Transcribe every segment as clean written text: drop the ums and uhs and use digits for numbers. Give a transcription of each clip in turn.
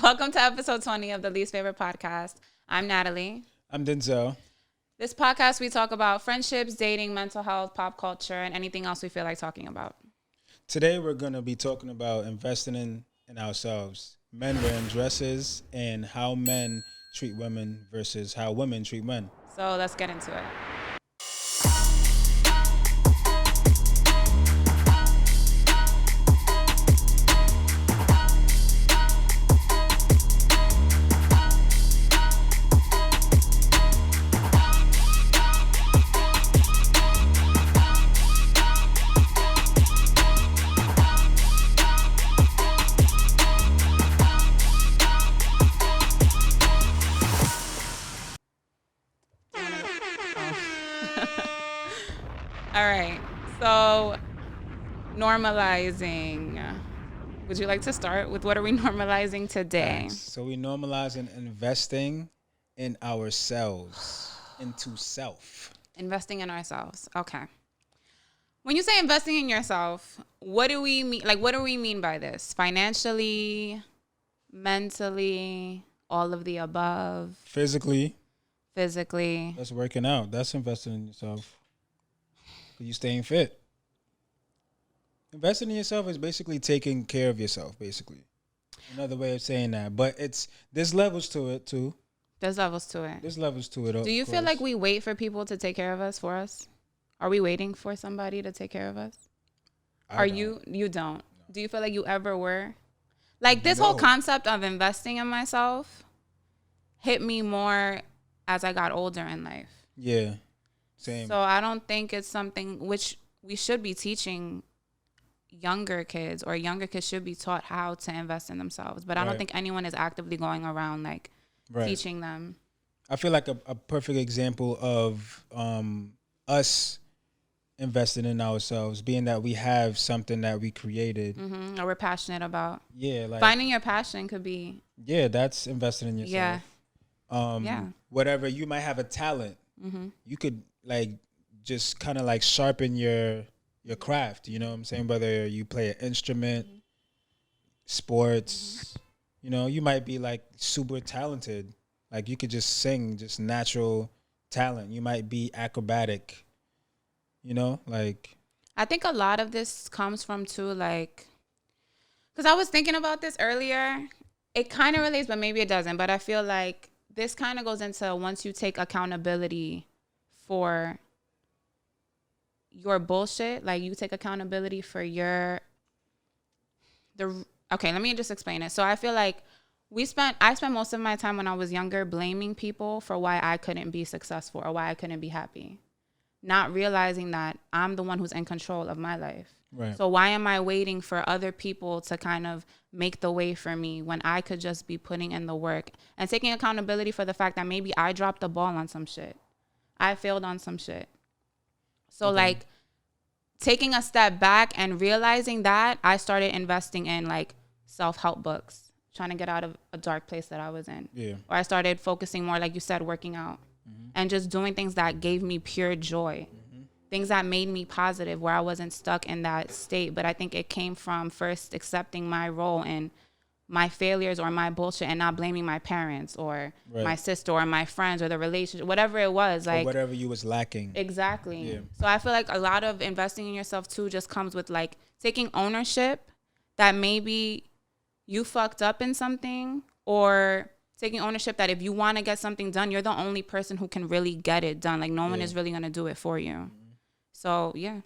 Welcome to episode 20 of the Least Favorite Podcast. I'm Natalie. I'm Denzil. This podcast, we talk about friendships, dating, mental health, pop culture, and anything else we feel like talking about. Today, we're going to be talking about investing in ourselves. Men wearing dresses and how men treat women versus how women treat men. So let's get into it. All right. So, normalizing. Would you like to start with what are we normalizing today? So we normalizing investing in ourselves, into self. Investing in ourselves. Okay. When you say investing in yourself, what do we mean? Like, what do we mean by this? Financially, mentally, all of the above, Physically, physically. that's working out. That's investing in yourself. You staying fit. Investing in yourself is basically taking care of yourself, basically. Another way of saying that. But there's levels to it, too. There's levels to it. There's levels to it. Do you feel like we wait for people to take care of us for us? Are we waiting for somebody to take care of us? You don't? No. Do you feel like you ever were? Like this whole concept of investing in myself hit me more as I got older in life. Yeah. Same. So I don't think it's something which we should be teaching younger kids, or younger kids should be taught how to invest in themselves. But I don't think anyone is actively going around like teaching them. I feel like a perfect example of us investing in ourselves, being that we have something that we created. Mm-hmm. Or we're passionate about. Yeah. Like finding your passion could be. Yeah, that's investing in yourself. Yeah. Whatever, you might have a talent. Mm-hmm. You could like just kind of like sharpen your craft, you know what I'm saying? Whether you play an instrument, sports, you might be like super talented. Like you could just sing, just natural talent. You might be acrobatic, like. I think a lot of this comes from too, like, because I was thinking about this earlier. It kind of relates, but maybe it doesn't. But I feel like this kind of goes into once you take accountability for your bullshit, like you take accountability for okay, let me just explain it. So I feel like I spent most of my time when I was younger blaming people for why I couldn't be successful or why I couldn't be happy, not realizing that I'm the one who's in control of my life. Right. So why am I waiting for other people to kind of make the way for me when I could just be putting in the work and taking accountability for the fact that maybe I dropped the ball on some shit. I failed on some shit. So like taking a step back and realizing that, I started investing in like self-help books, trying to get out of a dark place that I was in. Yeah. Or I started focusing more, like you said, working out and just doing things that gave me pure joy. Things that made me positive, where I wasn't stuck in that state. But I think it came from first accepting my role in my failures or my bullshit and not blaming my parents or my sister or my friends or the relationship, whatever it was. Like, or whatever you was lacking. Exactly. Yeah. So I feel like a lot of investing in yourself too just comes with like taking ownership that maybe you fucked up in something, or taking ownership that if you want to get something done, you're the only person who can really get it done. Like no one is really going to do it for you. So, yeah.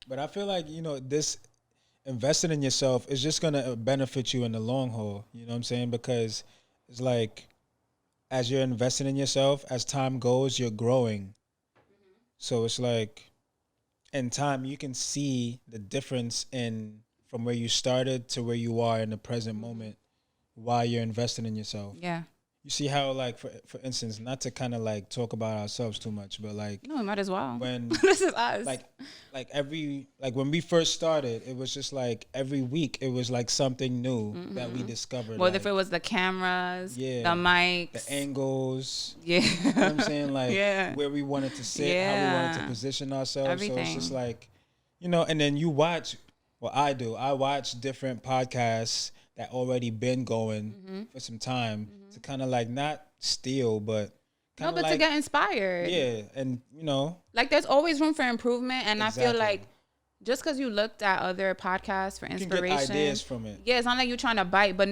But I feel like, this investing in yourself is just going to benefit you in the long haul. You know what I'm saying? Because it's like, as you're investing in yourself, as time goes, you're growing. So it's like, in time, you can see the difference from where you started to where you are in the present moment while you're investing in yourself. Yeah. You see how, like, for instance, not to kind of like talk about ourselves too much, but like, no, we might as well. When this is us. Like when we first started, it was just like every week it was like something new that we discovered. Well, if it was the cameras, the mics, the angles, you know what I'm saying, like where we wanted to sit, how we wanted to position ourselves. Everything. So it's just like, and then you watch Well, I do. I watch different podcasts that already been going for some time to kind of like not steal, but No, kind of but to like get inspired. yeah, and you know Like there's always room for improvement, and I feel exactly. like just because you looked at other podcasts for You can inspiration, get ideas from it. yeah, it's not like you're trying to bite, but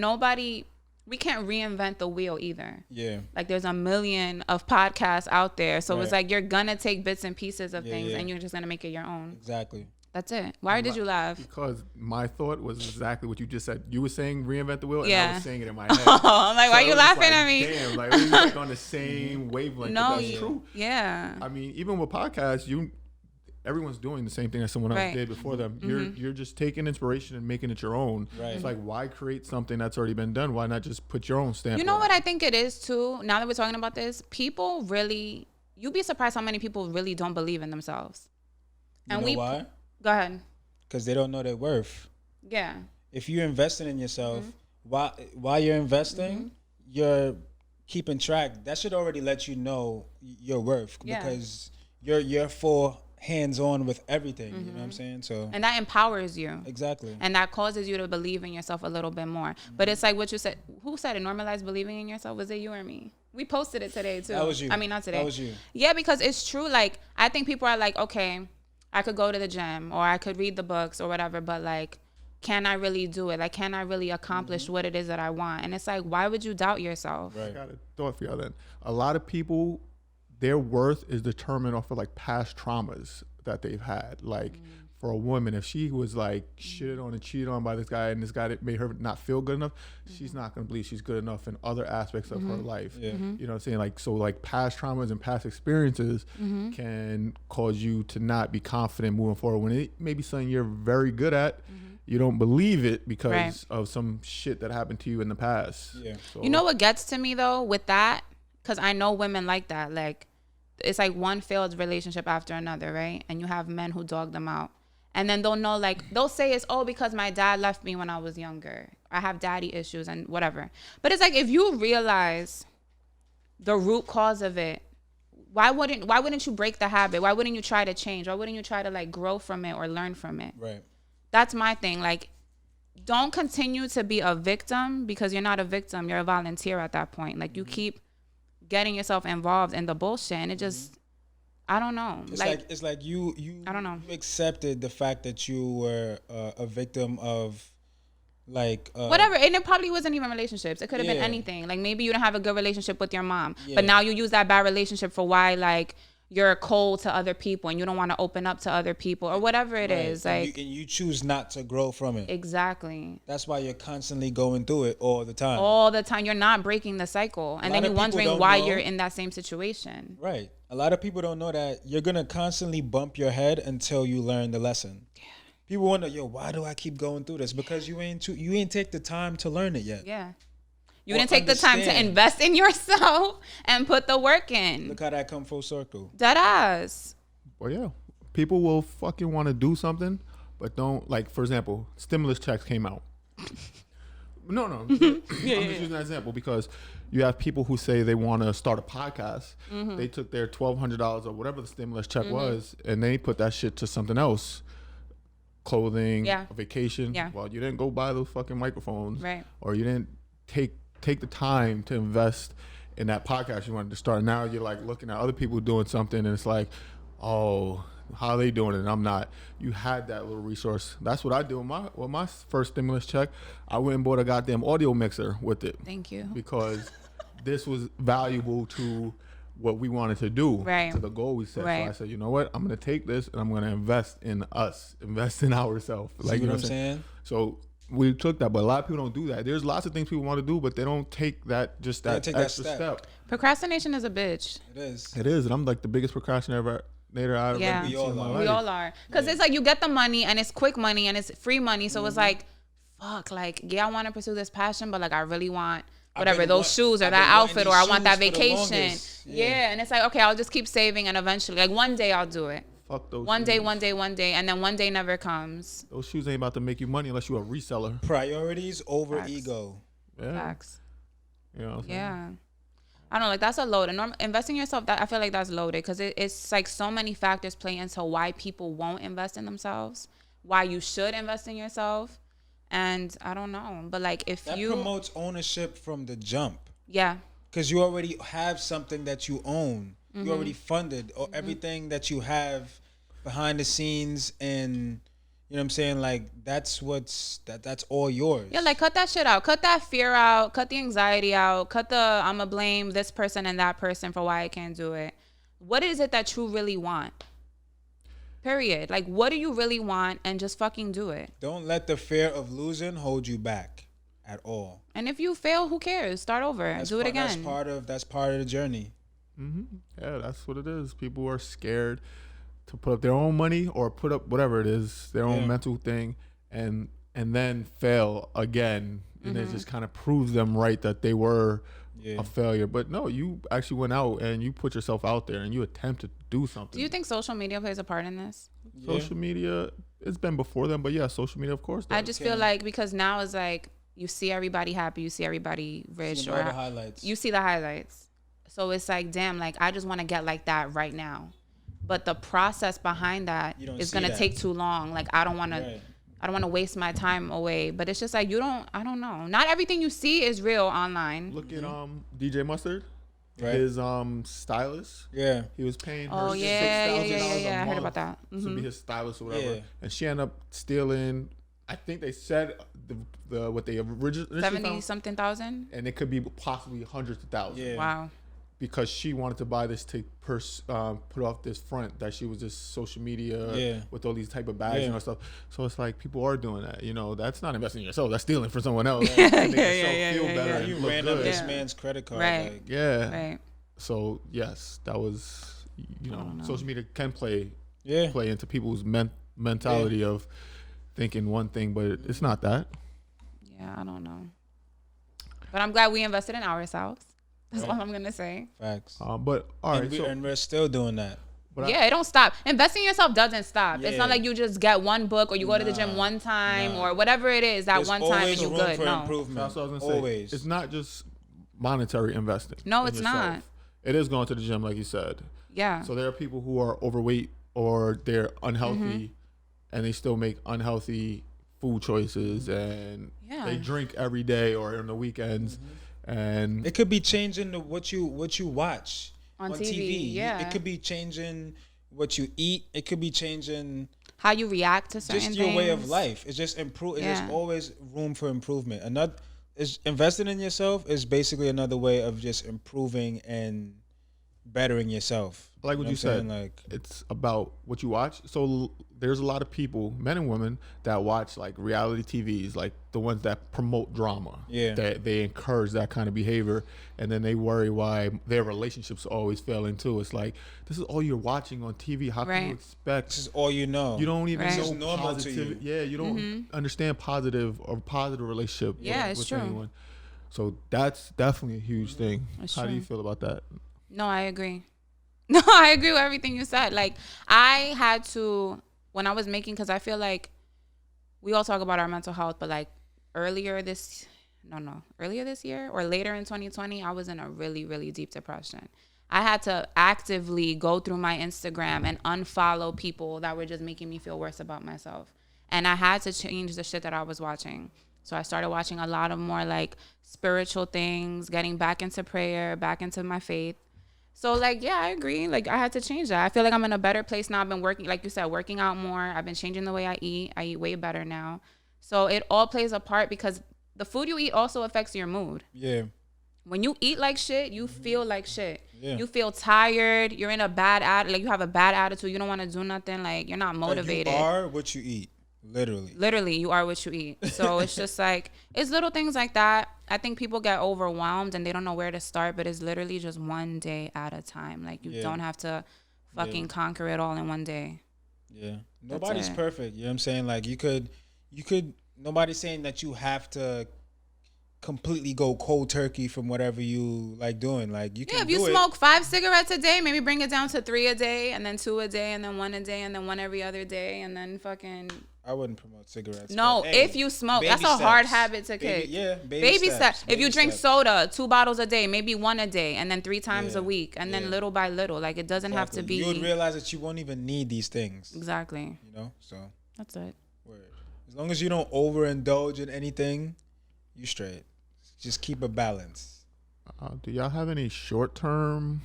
we can't reinvent the wheel either. Yeah, Like there's a million of podcasts out there, so it's Right. like you're gonna take bits and pieces of Yeah, things, yeah. and you're just gonna make it your own. exactly. That's it. Why did you laugh? Because my thought was exactly what you just said. You were saying reinvent the wheel, and I Yeah. was saying it in my head. I'm like, why So you it was laughing like, at me? Damn, like we're like on the same wavelength. No, but that's true. Yeah. I mean, even with podcasts, everyone's doing the same thing that someone else Right. did before them. You're just taking inspiration and making it your own. Right. It's like, why create something that's already been done? Why not just put your own stamp? You know on what it? I think it is too? Now that we're talking about this, people really, you'd be surprised how many people really don't believe in themselves. You know why? Go ahead. Because they don't know their worth. Yeah. If you're investing in yourself, while you're investing, you're keeping track. That should already let you know your worth Yeah. because you're full hands on with everything. You know what I'm saying? So And that empowers you. exactly. And that causes you to believe in yourself a little bit more. But it's like what you said. Who said it? Normalize believing in yourself. Was it you or me? We posted it today too. That was you. I mean, not today. That was you. Yeah, because it's true. Like, I think people are like, okay, I could go to the gym or I could read the books or whatever, but like, can I really do it? Like, can I really accomplish what it is that I want? And it's like, why would you doubt yourself? Right. I got a thought for y'all then. A lot of people, their worth is determined off of like past traumas that they've had. Like for a woman, if she was like shitted on and cheated on by this guy and this guy that made her not feel good enough, she's not going to believe she's good enough in other aspects of her life. Yeah. You know what I'm saying? Like, so like past traumas and past experiences can cause you to not be confident moving forward when it may be something you're very good at. You don't believe it because Right. of some shit that happened to you in the past. Yeah. So, You know what gets to me though with that? Because I know women like that. Like, it's like one failed relationship after another, right? And you have men who dog them out. And then they'll know, like, they'll say it's, oh, because my dad left me when I was younger. I have daddy issues and whatever. But it's like, if you realize the root cause of it, why wouldn't you break the habit? Why wouldn't you try to change? Why wouldn't you try to like grow from it or learn from it? Right. That's my thing. Like, don't continue to be a victim because you're not a victim. You're a volunteer at that point. Like, you keep getting yourself involved in the bullshit, and it just, I don't know. It's like you I don't know. You accepted the fact that you were a victim of like whatever. And it probably wasn't even relationships. It could have been Yeah. anything. Like, maybe you don't have a good relationship with your mom, Yeah. but now you use that bad relationship for why, like, you're cold to other people and you don't want to open up to other people or whatever it right. is. And Like, you choose not to grow from it. exactly. That's why you're constantly going through it all the time. All the time. You're not breaking the cycle. And lot then of you're people wondering don't why know. you're in that same situation. Right. A lot of people don't know that you're gonna constantly bump your head until you learn the lesson. People wonder, yo, why do I keep going through this? Because you ain't take the time to learn it yet. Yeah. You Or didn't take the time to understand. invest in yourself and put the work in. Look how that come full circle. Dead ass. Well, yeah, people will fucking want to do something, but don't, like, for example, stimulus checks came out. No. I'm just using that example because you have people who say they want to start a podcast. They took their $1,200 or whatever the stimulus check was, and they put that shit to something else. Clothing, Yeah. a vacation. Yeah. Well, you didn't go buy those fucking microphones. Right. Or you didn't take the time to invest in that podcast you wanted to start. Now you're like looking at other people doing something and it's like, oh, how are they doing it? And I'm not. You had that little resource. That's what I do with my first stimulus check. I went and bought a goddamn audio mixer with it. Thank you. Because this was valuable to what we wanted to do, Right. to the goal we set. Right. So I said, you know what? I'm going to take this and I'm going to invest in us, invest in ourselves. See what I'm saying? So we took that, but a lot of people don't do that. There's lots of things people want to do, but they don't take that take that extra step. Procrastination is a bitch. It is. It is, and I'm like the biggest procrastinator I've Yeah. ever We seen all in my are. life. We all are. Because it's like you get the money and it's quick money and it's free money. So it's like, fuck, like, yeah, I want to pursue this passion, but like, I really want whatever, been those want- shoes or I've that been wanting outfit, or these I want that shoes for the vacation. longest. Yeah. Yeah. And it's like, okay, I'll just keep saving and eventually, like, one day I'll do it. Fuck those One day, shoes. one day. And then one day never comes. Those shoes ain't about to make you money unless you're a reseller. Priorities over Facts. ego. Yeah. Facts. You know what I'm saying? Yeah. I don't know, like, that's a load. And investing in yourself, that I feel like that's loaded because it's like so many factors play into why people won't invest in themselves. why you should invest in yourself. And I don't know, but like if That you promotes ownership from the jump. yeah, Because you already have something that you own. Mm-hmm. You already funded or everything that you have behind the scenes, and you know what I'm saying? Like that's all yours. yeah, like cut that shit out, cut that fear out, cut the anxiety out, cut the I'ma blame this person and that person for why I can't do it. What is it that you really want? Period. Like, what do you really want? And just fucking do it. Don't let the fear of losing hold you back at all. And if you fail, who cares? Start over. Do it again. That's part of the journey. Yeah, that's what it is. People are scared to put up their own money or put up whatever it is, their own mental thing, and then fail again. And it just kind of proves them right that they were a failure. But no, you actually went out and you put yourself out there and you attempted to do something. Do you think social media plays a part in this? Social media, it's been before them, but yeah, social media, of course. I just feel like because now it's like you see everybody happy, you see everybody rich, or the highlights. You see the highlights. So it's like, damn, like I just want to get like that right now. But the process behind that is going to take too long. Like I don't want to waste my time away. But it's just like I don't know. Not everything you see is real online. Look at DJ Mustard. Right. His stylist. Yeah. He was paying her $6,000 a I heard month about that. to be his stylist or whatever. Yeah. And she ended up stealing, I think they said the what they originally 70-something thousand. And it could be possibly hundreds of thousands. Yeah. Wow. Because she wanted to buy this to put off this front that she was just social media with all these type of bags and all stuff. So it's like people are doing that. You know, that's not investing in yourself. That's stealing from someone else. Yeah. You ran up this man's credit card. Right. Like, Right. So yes, that was social media can play into people's mentality of thinking one thing, but it's not that. Yeah, I don't know. But I'm glad we invested in ourselves. That's all I'm gonna say. Facts. But all right, and we're still doing that. But it don't stop. Investing in yourself doesn't stop. Yeah. It's not like you just get one book or you go to the gym one time or whatever it is that there's one time and you good. For improvement. That's what I was gonna say. Always. It's not just monetary investing. No, it's not. It is going to the gym, like you said. Yeah. So there are people who are overweight or they're unhealthy, and they still make unhealthy food choices, and they drink every day or on the weekends. And it could be changing what you watch on TV. Yeah, it could be changing what you eat. It could be changing how you react to certain things. Just your things. way of life. It's just There's always room for improvement. Investing in yourself is basically another way of just improving and bettering yourself. Like what you said, it's about what you watch. So there's a lot of people, men and women, that watch like reality TVs, like the ones that promote drama. Yeah. That they encourage that kind of behavior, and then they worry why their relationships are always failing too. It's like, this is all you're watching on TV. How can you expect? This is all you know. You don't even know normal to you. Yeah, you don't understand positive relationship with anyone. So that's definitely a huge thing. How do you feel about that? No, I agree. No, I agree with everything you said. Like, I had to, when I was making, because I feel like we all talk about our mental health, but like earlier this year or later in 2020, I was in a really, really deep depression. I had to actively go through my Instagram and unfollow people that were just making me feel worse about myself. And I had to change the shit that I was watching. So I started watching a lot of more like spiritual things, getting back into prayer, back into my faith. So, like, yeah, I agree. Like, I had to change that. I feel like I'm in a better place now. I've been working, like you said, working out more. I've been changing the way I eat. I eat way better now. So it all plays a part because the food you eat also affects your mood. Yeah. When you eat like shit, you feel like shit. Yeah. You feel tired. You're in a bad attitude. Like, you have a bad attitude. You don't want to do nothing. Like, you're not motivated. Like, you are what you eat. Literally, you are what you eat. So it's just like, it's little things like that. I think people get overwhelmed and they don't know where to start, but it's literally just one day at a time. Like, you don't have to fucking conquer it all in one day. Yeah. Nobody's perfect. You know what I'm saying? Like, you could, nobody's saying that you have to completely go cold turkey from whatever you like doing. Like, you can if you smoke 5 cigarettes a day, maybe bring it down to 3 a day, and then 2 a day, and then 1 a day, and then 1 every other day, and then fucking. I wouldn't promote cigarettes. No, if you smoke, that's a hard habit to kick. Baby steps. If you drink soda, 2 bottles a day, maybe 1 a day, and then 3 times a week, and then little by little. Like, it doesn't have to be. You would realize that you won't even need these things. Exactly. You know, so that's it. Word. As long as you don't overindulge in anything, you straight. Just keep a balance. Do y'all have any short-term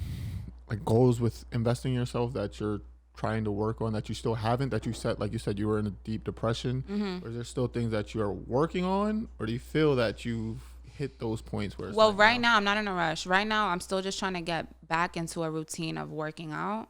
like goals with investing in yourself that you're trying to work on that you still haven't, that you said, like you said, you were in a deep depression? Mm-hmm. Or is there still things that you're working on, or do you feel that you've hit those points where it's Well, like, right now I'm not in a rush. Right now I'm still just trying to get back into a routine of working out,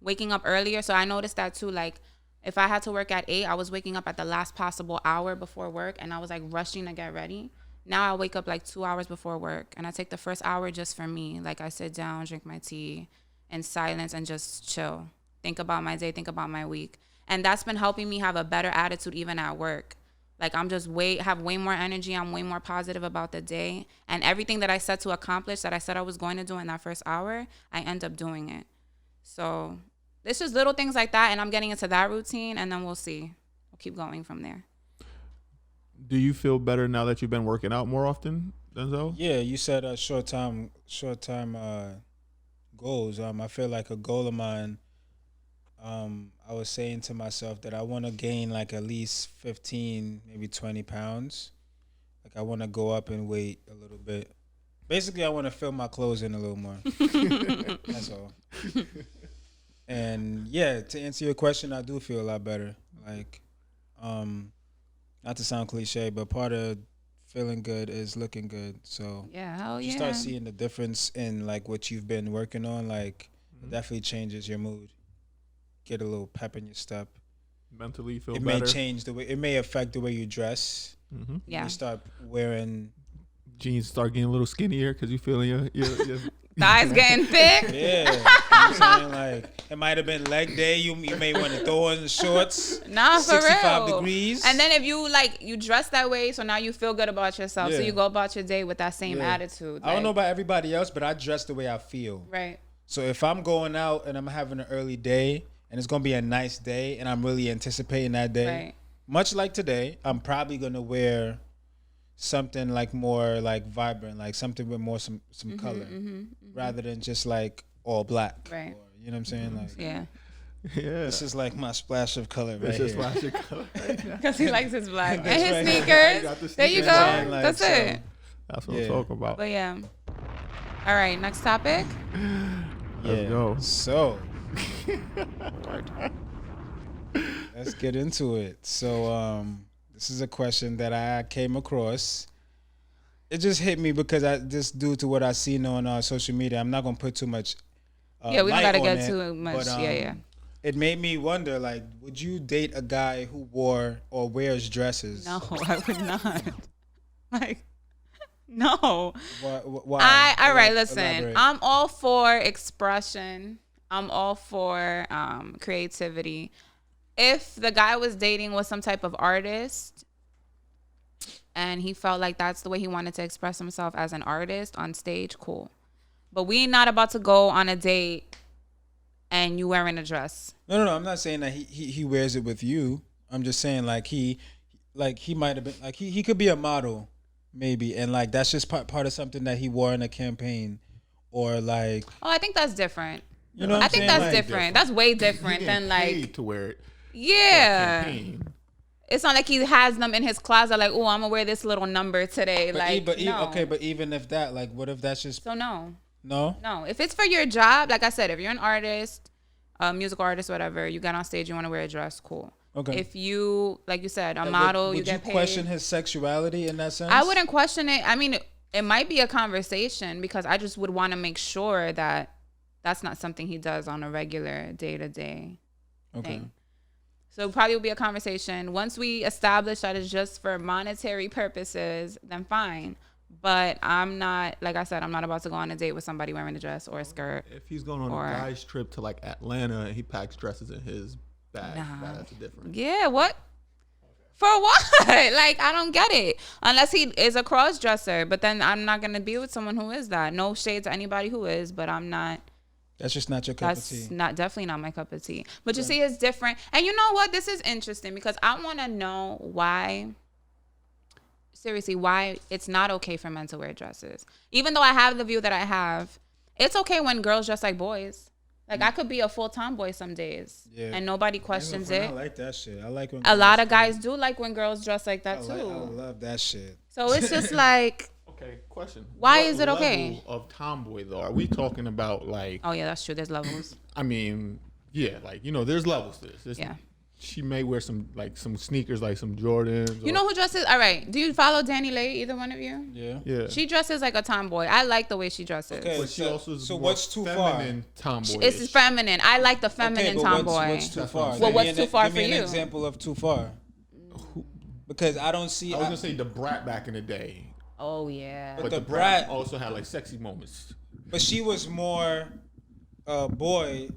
waking up earlier. So I noticed that too. Like if I had to work at 8, I was waking up at the last possible hour before work, and I was like rushing to get ready. Now I wake up like 2 hours before work, and I take the first hour just for me. Like I sit down, drink my tea in silence, and just chill. Think about my day, think about my week. And that's been helping me have a better attitude even at work. Like I'm just have way more energy. I'm way more positive about the day. And everything that I set to accomplish, that I said I was going to do in that first hour, I end up doing it. So it's just little things like that. And I'm getting into that routine, and then we'll see. We'll keep going from there. do you feel better now that you've been working out more often, Denzel? Yeah, you said short time goals. I feel like a goal of mine. I was saying to myself that I want to gain like at least 15, maybe 20 pounds. Like I want to go up in weight a little bit. Basically, I want to fill my clothes in a little more. That's all. And yeah, to answer your question, I do feel a lot better. Like, not to sound cliche, but part of feeling good is looking good. So Yeah, hell you yeah. start seeing the difference in like what you've been working on. Like, it definitely changes your mood. Get a little pep in your step. Mentally feel It better. may change the way. It may affect the way you dress. Mm-hmm. Yeah. You start wearing. Jeans start getting a little skinnier because you feeling your Thighs getting thick. Yeah, you know what I'm saying? Like it might have been leg day. You may want to throw on the shorts. Nah, for 65 real. degrees. And then if you dress that way, so now you feel good about yourself. So Yeah. you go about your day with that same Yeah. attitude. I don't know like- about everybody else, but I dress the way I feel. Right. So if I'm going out and I'm having an early day and it's gonna be a nice day and I'm really anticipating that day, Right. much like today, I'm probably gonna wear something like more like vibrant, like something with more some color, rather than just like all black. Right. Or, you know what I'm saying? Like Yeah. yeah. this is like my splash of color right It's just here. flash your color. Because he likes his black. And That's his right. sneakers. Got the There you sneakers go. on, like, That's so- it. That's what Yeah. I'm talking about. But yeah. All right, next topic. Let's go. So let's get into it. So this is a question that I came across. It just hit me because I just due to what I seen on social media. I'm not gonna put too much. Yeah, we don't light gotta on get it, too much. but, Yeah. It made me wonder, like, would you date a guy who wore or wears dresses? No, I would not. Like, no. Why? All right, listen. Elaborate. I'm all for expression. I'm all for creativity. If the guy was dating with some type of artist and he felt like that's the way he wanted to express himself as an artist on stage, cool. But we not about to go on a date and you wearing a dress. No. I'm not saying that he wears it with you. I'm just saying like he might have been like he could be a model maybe, and like that's just part of something that he wore in a campaign, or like Oh, I think that's different. you know. What I I'm think saying? that's Like, different. That's way different He than getting like, paid to wear it. yeah. Campaign. It's not like he has them in his closet. Like, oh, I'm gonna wear this little number today. No. Okay, but even if that, like, what if that's just So no. no? If it's for your job, like I said, if you're an artist, a musical artist, whatever, you get on stage, you want to wear a dress, cool. Okay. If you, like you said, a model, would you get paid. question his sexuality in that sense? I wouldn't question it. I mean, it might be a conversation because I just would want to make sure that that's not something he does on a regular day-to-day thing. So it probably will be a conversation. Once we establish that it's just for monetary purposes, then fine. But I'm not, like I said, I'm not about to go on a date with somebody wearing a dress or a skirt. If he's going on Or- a guy's trip to like Atlanta and he packs dresses in his bag, Nah. that's a difference. Yeah, what? For what? Like, I don't get it. Unless he is a cross dresser. But then I'm not going to be with someone who is that. No shade to anybody who is, but I'm not. That's just not your cup of That's tea. definitely not my cup of tea. But you see, it's different. And you know what? This is interesting because I want to know why it's not okay for men to wear dresses. Even though I have the view that I have, it's okay when girls dress like boys. Like I could be a full tomboy some days, and nobody questions it. I like that shit. I like when a lot of guys do like when girls dress like that too. I love that shit. So it's just like, okay, question. Why What is it okay? level of tomboy though? Are we talking about like? Oh yeah, that's true. There's levels. I mean, yeah, like there's levels to this. Yeah. She may wear some sneakers, like some Jordans. You know who dresses? All right. Do you follow Danny Lay? Either one of you? Yeah. Yeah. She dresses like a tomboy. I like the way she dresses. Okay. But she also is so more what's too far? feminine tomboy. It's feminine. I like the feminine tomboy. What's too far? Well, what's too far give me for an you? example of too far. Because I don't see. I was gonna say the brat back in the day, Oh yeah. But the the brat also had like sexy moments. But she was more tomboy.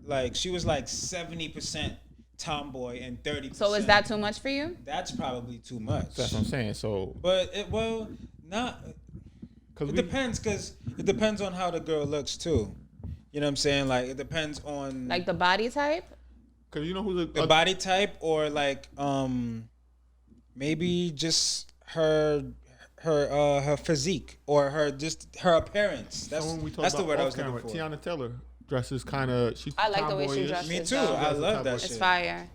Like she was like 70% tomboy and 30%. So is that too much for you? That's probably too much. That's what I'm saying. So, But not. It depends on how the girl looks too. You know what I'm saying? Like it depends on Like the body type? because you know who the body type, or like maybe just her physique, or her appearance. That's the word I was looking for. Tiana Taylor dresses kind of. I like the way she dresses. Me too. though. I love that shit. It's fire.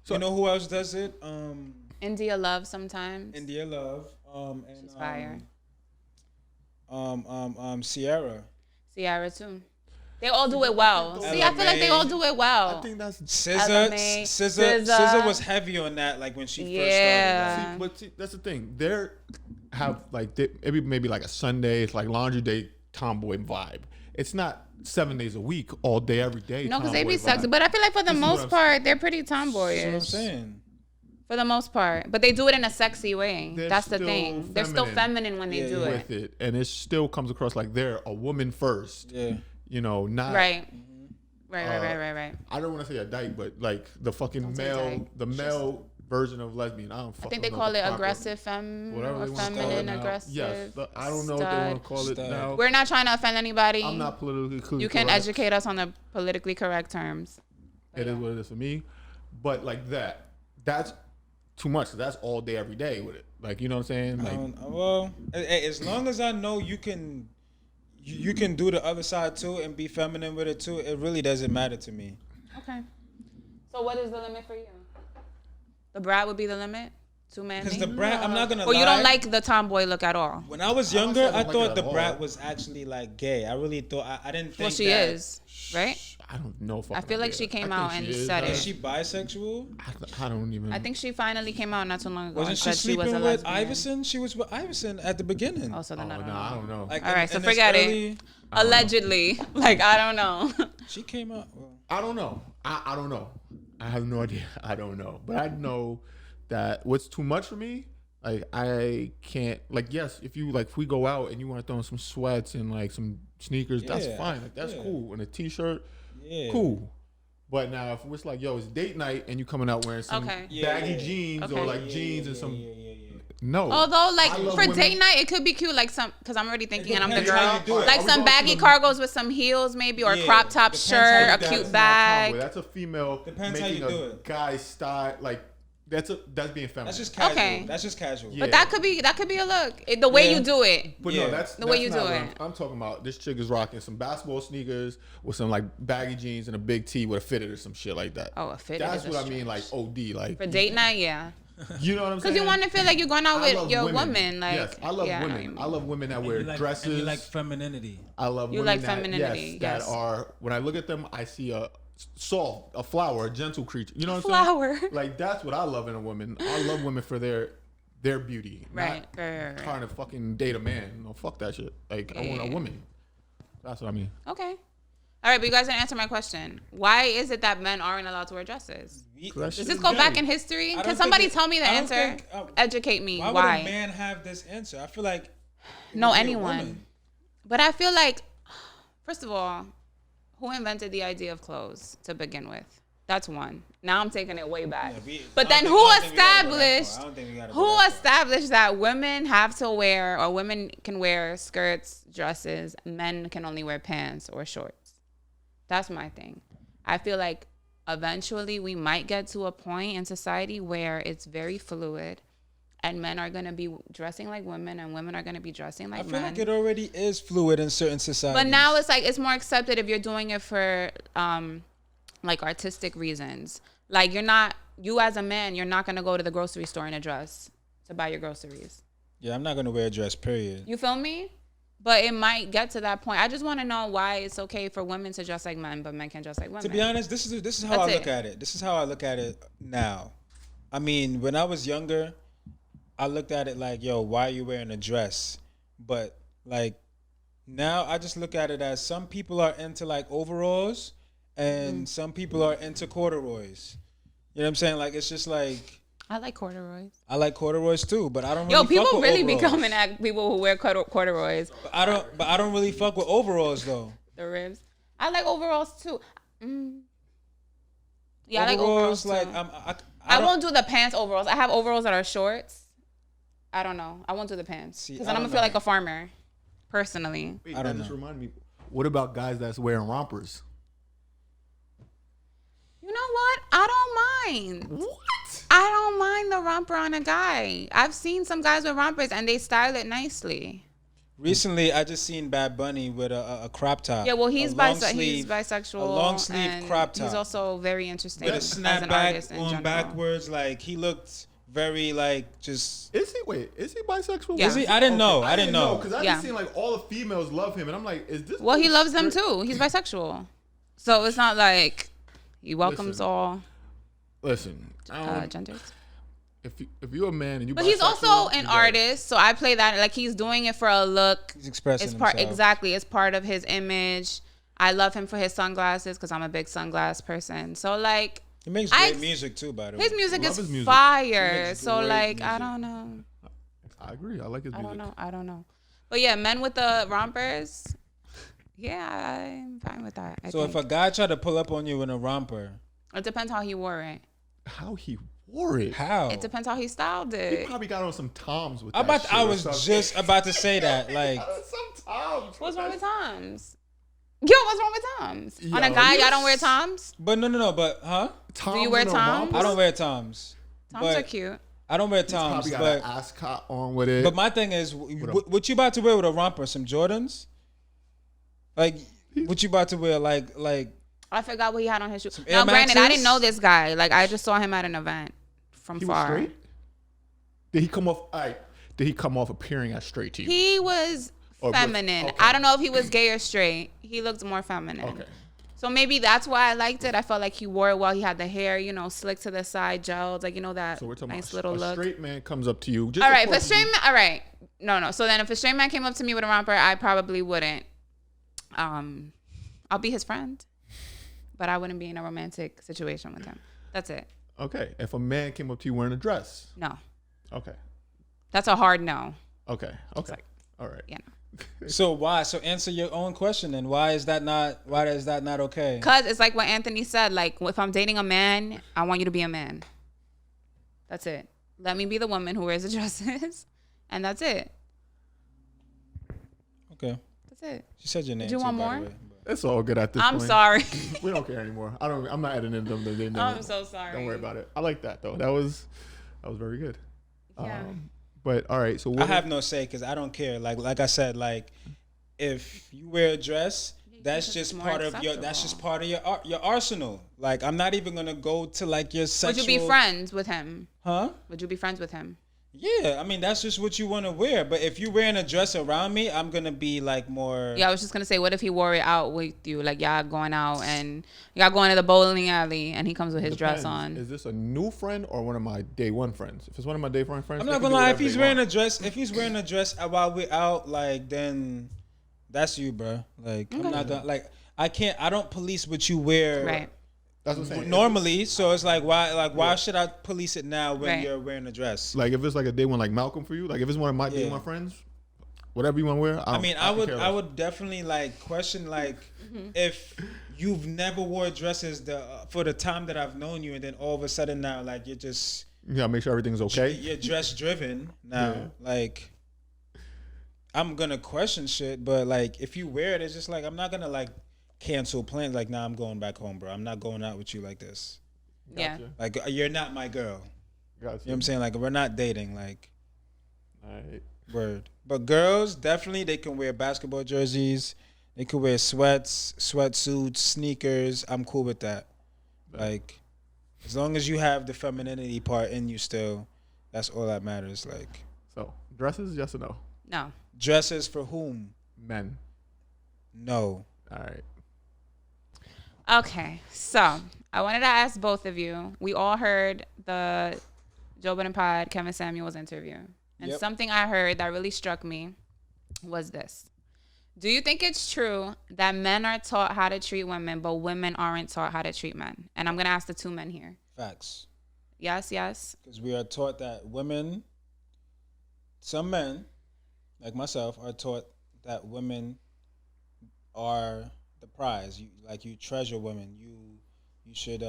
So, you know who else does it? India Love sometimes. India Love. And She's fire. Sierra. Ciara too. They all do it well. See, I feel like they all do it well. I think that's SZA was heavy on that, like when she first started. But that's the thing. Maybe like a Sunday, it's like laundry day tomboy vibe. It's not 7 days a week, all day, every day. No, because they be sexy. But I feel like for the most part, they're pretty tomboyish. That's what I'm saying. For the most part. But they do it in a sexy way. They're That's the still thing. They're still feminine when they do it. With it. And it still comes across like they're a woman first. Yeah. Not... Right. Right. I don't want to say a dyke, but like the fucking male version of lesbian. I think they call it aggressive feminine aggressive. Yes, I don't know what they want to call it now. We're not trying to offend anybody. I'm not politically correct. You can educate us on the politically correct terms. It is what it is for me. But like that's too much. That's all day, every day with it. Like, you know what I'm saying? Like, as long as I know you can do the other side too and be feminine with it too, it really doesn't matter to me. Okay. So what is the limit for you? The brat would be the limit? Too manly? Because the brat, I'm not going to lie. Or you don't like the tomboy look at all? When I was younger, I thought the brat was actually like gay. I really thought, I didn't think Well, she is, right? I don't know if I feel like she came out and said it. Is she bisexual? I don't even. I think she finally came out not too long ago. Wasn't she sleeping with Iverson? She was with Iverson at the beginning. Oh, so then I don't know. Like, all right, so forget it. Allegedly. Like, I don't know. She came out. Well, I don't know. I don't know. I have no idea. I don't know. But I know that what's too much for me, like, I can't, like, yes, if we go out and you want to throw in some sweats and like some sneakers, that's fine. Like, that's cool. And a t-shirt, cool. But now if it's like, yo, it's date night and you coming out wearing some baggy jeans or like jeans and some. No. Although, like, for date night, it could be cute, like some, because I'm already thinking, and I'm the girl, like some baggy cargos with some heels, maybe, or a crop top shirt, a cute bag. That's a female making a guy style, like, that's being feminine. That's just casual. Okay. That's just casual. But that could be a look. The way you do it. But no, that's the way you do it. I'm talking about. This chick is rocking some basketball sneakers with some like baggy jeans and a big tee with a fitted or some shit like that. Oh, a fitted. That's what I mean, like OD, like for date night, yeah. You know what I'm saying? Because you want to feel like you're going out with your woman. Like, yes, I love women. I love women that wear dresses. And you like femininity. I love women that are. When I look at them, I see a soft, a flower, a gentle creature. You know what I'm saying? Like, that's what I love in a woman. I love women for their beauty. Right. Not trying to fucking date a man. No, fuck that shit. Like, I want a woman. That's what I mean. Okay. All right, but you guys didn't answer my question. Why is it that men aren't allowed to wear dresses? Does this go back in history? Can somebody tell me the answer? Educate me. Why would a man have this answer? I feel like anyone. But I feel like, first of all, who invented the idea of clothes to begin with? That's one. Now I'm taking it way back. But then who established that women have to wear, or women can wear skirts, dresses, men can only wear pants or shorts? That's my thing. I feel like eventually we might get to a point in society where it's very fluid and men are going to be dressing like women and women are going to be dressing like I feel men. like it already is fluid in certain societies. But now it's like it's more accepted if you're doing it for like artistic reasons. Like you as a man, you're not going to go to the grocery store in a dress to buy your groceries. Yeah, I'm not going to wear a dress, period. You feel me? But it might get to that point. I just want to know why it's okay for women to dress like men, but men can dress like women. To be honest, this is how I look at it. This is how I look at it now. I mean, when I was younger, I looked at it like, yo, why are you wearing a dress? But like now I just look at it as some people are into like overalls and some people are into corduroys. You know what I'm saying? Like it's just like I like corduroys. I like corduroys too, but I don't really people fuck with really overalls. be coming at people who wear corduroys. But I don't really fuck with overalls though. The ribs. I like overalls too. Yeah, I like overalls too. Like I won't do the pants overalls. I have overalls that are shorts. I don't know. I won't do the pants because then I'm gonna feel like a farmer. Personally, Wait, I don't just know. remind me. What about guys that's wearing rompers? you know what? I don't mind. What? I don't mind the romper on a guy. I've seen some guys with rompers and they style it nicely. Recently, I just seen Bad Bunny with a crop top. Yeah, well, he's a long sleeve, he's bisexual. a long sleeve and crop top. He's also very interesting with a as an artist snapback in on general. backwards. Like he looked very like just. Is he bisexual? Yeah. Is he? I didn't know. I didn't know. because I've Yeah. been seeing like all the females love him, and I'm like, is this? Well, he dude loves them straight? too. He's bisexual, so it's not like he welcomes Listen. all Listen, genders. if you're a man and you, But he's also bisexual, an you got it. artist, so I play that like he's doing it for a look. He's expressing It's part himself. exactly. It's part of his image. I love him for his sunglasses because I'm a big sunglass person. So like He makes great music too, by the way. his music Love is his music. fire. He makes So great like I music. don't know. I agree. I like his music. I don't know. But yeah, men with the rompers. Yeah, I'm fine with that. So if a guy tried to pull up on you in a romper, It depends how he wore it. How he wore it? how? It depends how he styled He it. probably got on some Toms with I that shit I or was something. just about to say that. Like, some Toms. What's wrong with Toms? Yo, what's wrong with Toms? On a Yo, guy, you y'all don't wear Toms? but no, but Toms Do you wear and a Toms? romper? I don't wear Toms. Toms but are cute. I don't wear He's Toms, probably got but an ascot on with it. but my thing is, what you about to wear with a romper? Some Jordans? Like, what you about to wear? Like I forgot what he had on his shoes. Air Now, granted, I Maxes? didn't know this guy. Like, I just saw him at an event from he was far. straight. Did he come off? Did he come off appearing as straight to you? He was Or feminine. okay. I don't know if he was gay or straight. He looked more feminine. Okay. So maybe that's why I liked it. I felt like he wore it well. He had the hair, slick to the side, gelled, like that So we're talking nice about little a look. straight man comes up to you. Just All right, if a approach straight you. man, all right, no. So then, if a straight man came up to me with a romper, I probably wouldn't. I'll be his friend, but I wouldn't be in a romantic situation with him. That's it. Okay. If a man came up to you wearing a dress. No, Okay. that's a hard no. Okay. Okay. like- All right. Yeah, no. So why? So answer your own question then. Why is that not okay? Cause it's like what Anthony said. Like if I'm dating a man, I want you to be a man. That's it. Let me be the woman who wears the dresses, and that's it. Okay. That's it. She said your name. you too, want by the more? way. It's all good at this I'm point. sorry. We don't care anymore. I'm not editing them. They know. I'm so sorry. Don't worry about it. I like that though. That was very good. Yeah. But all right. So I have no say because I don't care. Like I said, like if you wear a dress, that's it's just more part of your. acceptable. That's just part of your arsenal. Like I'm not even gonna go to like your Would sexual. you be friends with him? Huh? Would you be friends with him? Yeah, I mean that's just what you want to wear. But if you're wearing a dress around me, I'm gonna be like more. Yeah, I was just gonna say, what if he wore it out with you? Like y'all going out and y'all going to the bowling alley, and he comes with his dress on. Is this a new friend or one of my day one friends? If it's one of my day one friends, I'm they not can gonna do lie. If whatever he's they wearing want. a dress while we're out, like then that's you, bro. Like I'm not gonna like. I don't police what you wear. Right. That's what I'm saying. Normally, so it's like why should I police it now when Right. you're wearing a dress? Like if it's like a day one like Malcolm for you, like if it's one of my day one friends, whatever you want to wear. I would definitely like question like if you've never wore dresses for the time that I've known you, and then all of a sudden now like you're just You gotta make sure everything's okay. you're dress driven now. Yeah. Like I'm gonna question shit, but like if you wear it, it's just like I'm not gonna like cancel plans. Like nah, I'm going back home, bro. I'm not going out with you like this. Yeah. Gotcha. Like you're not my girl. Gotcha. You know what I'm saying? Like we're not dating. Like All right. Word. But girls, definitely, they can wear basketball jerseys. They can wear sweats, sweatsuits, sneakers. I'm cool with that. Like, as long as you have the femininity part in you still, that's all that matters. Like, So dresses, yes or no? No. dresses for whom? Men. No. All right. Okay, so I wanted to ask both of you. We all heard the Joe Budden Pod Kevin Samuels interview, and Yep. something I heard that really struck me was this: do you think it's true that men are taught how to treat women, but women aren't taught how to treat men? And I'm gonna ask the two men here. Facts. Yes, yes. Because we are taught that women, some men, like myself, are taught that women are the prize. You treasure women. You should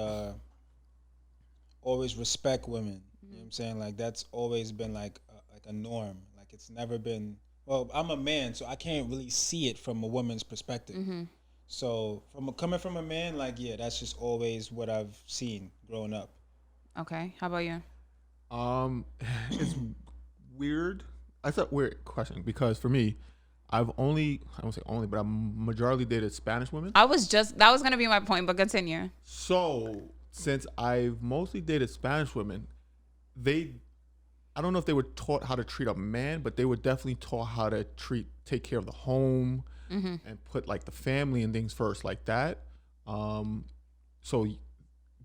always respect women. You know what I'm saying? Like that's always been like a norm. Like it's never been. Well, I'm a man, so I can't really see it from a woman's perspective. So coming from a man, like yeah, that's just always what I've seen growing up. Okay, how about you? It's weird. That's a weird question because for me, I don't say only, but I've majority dated Spanish women. That was gonna be my point, but continue. So since I've mostly dated Spanish women, I don't know if they were taught how to treat a man, but they were definitely taught how to take care of the home and put like the family and things first like that. So,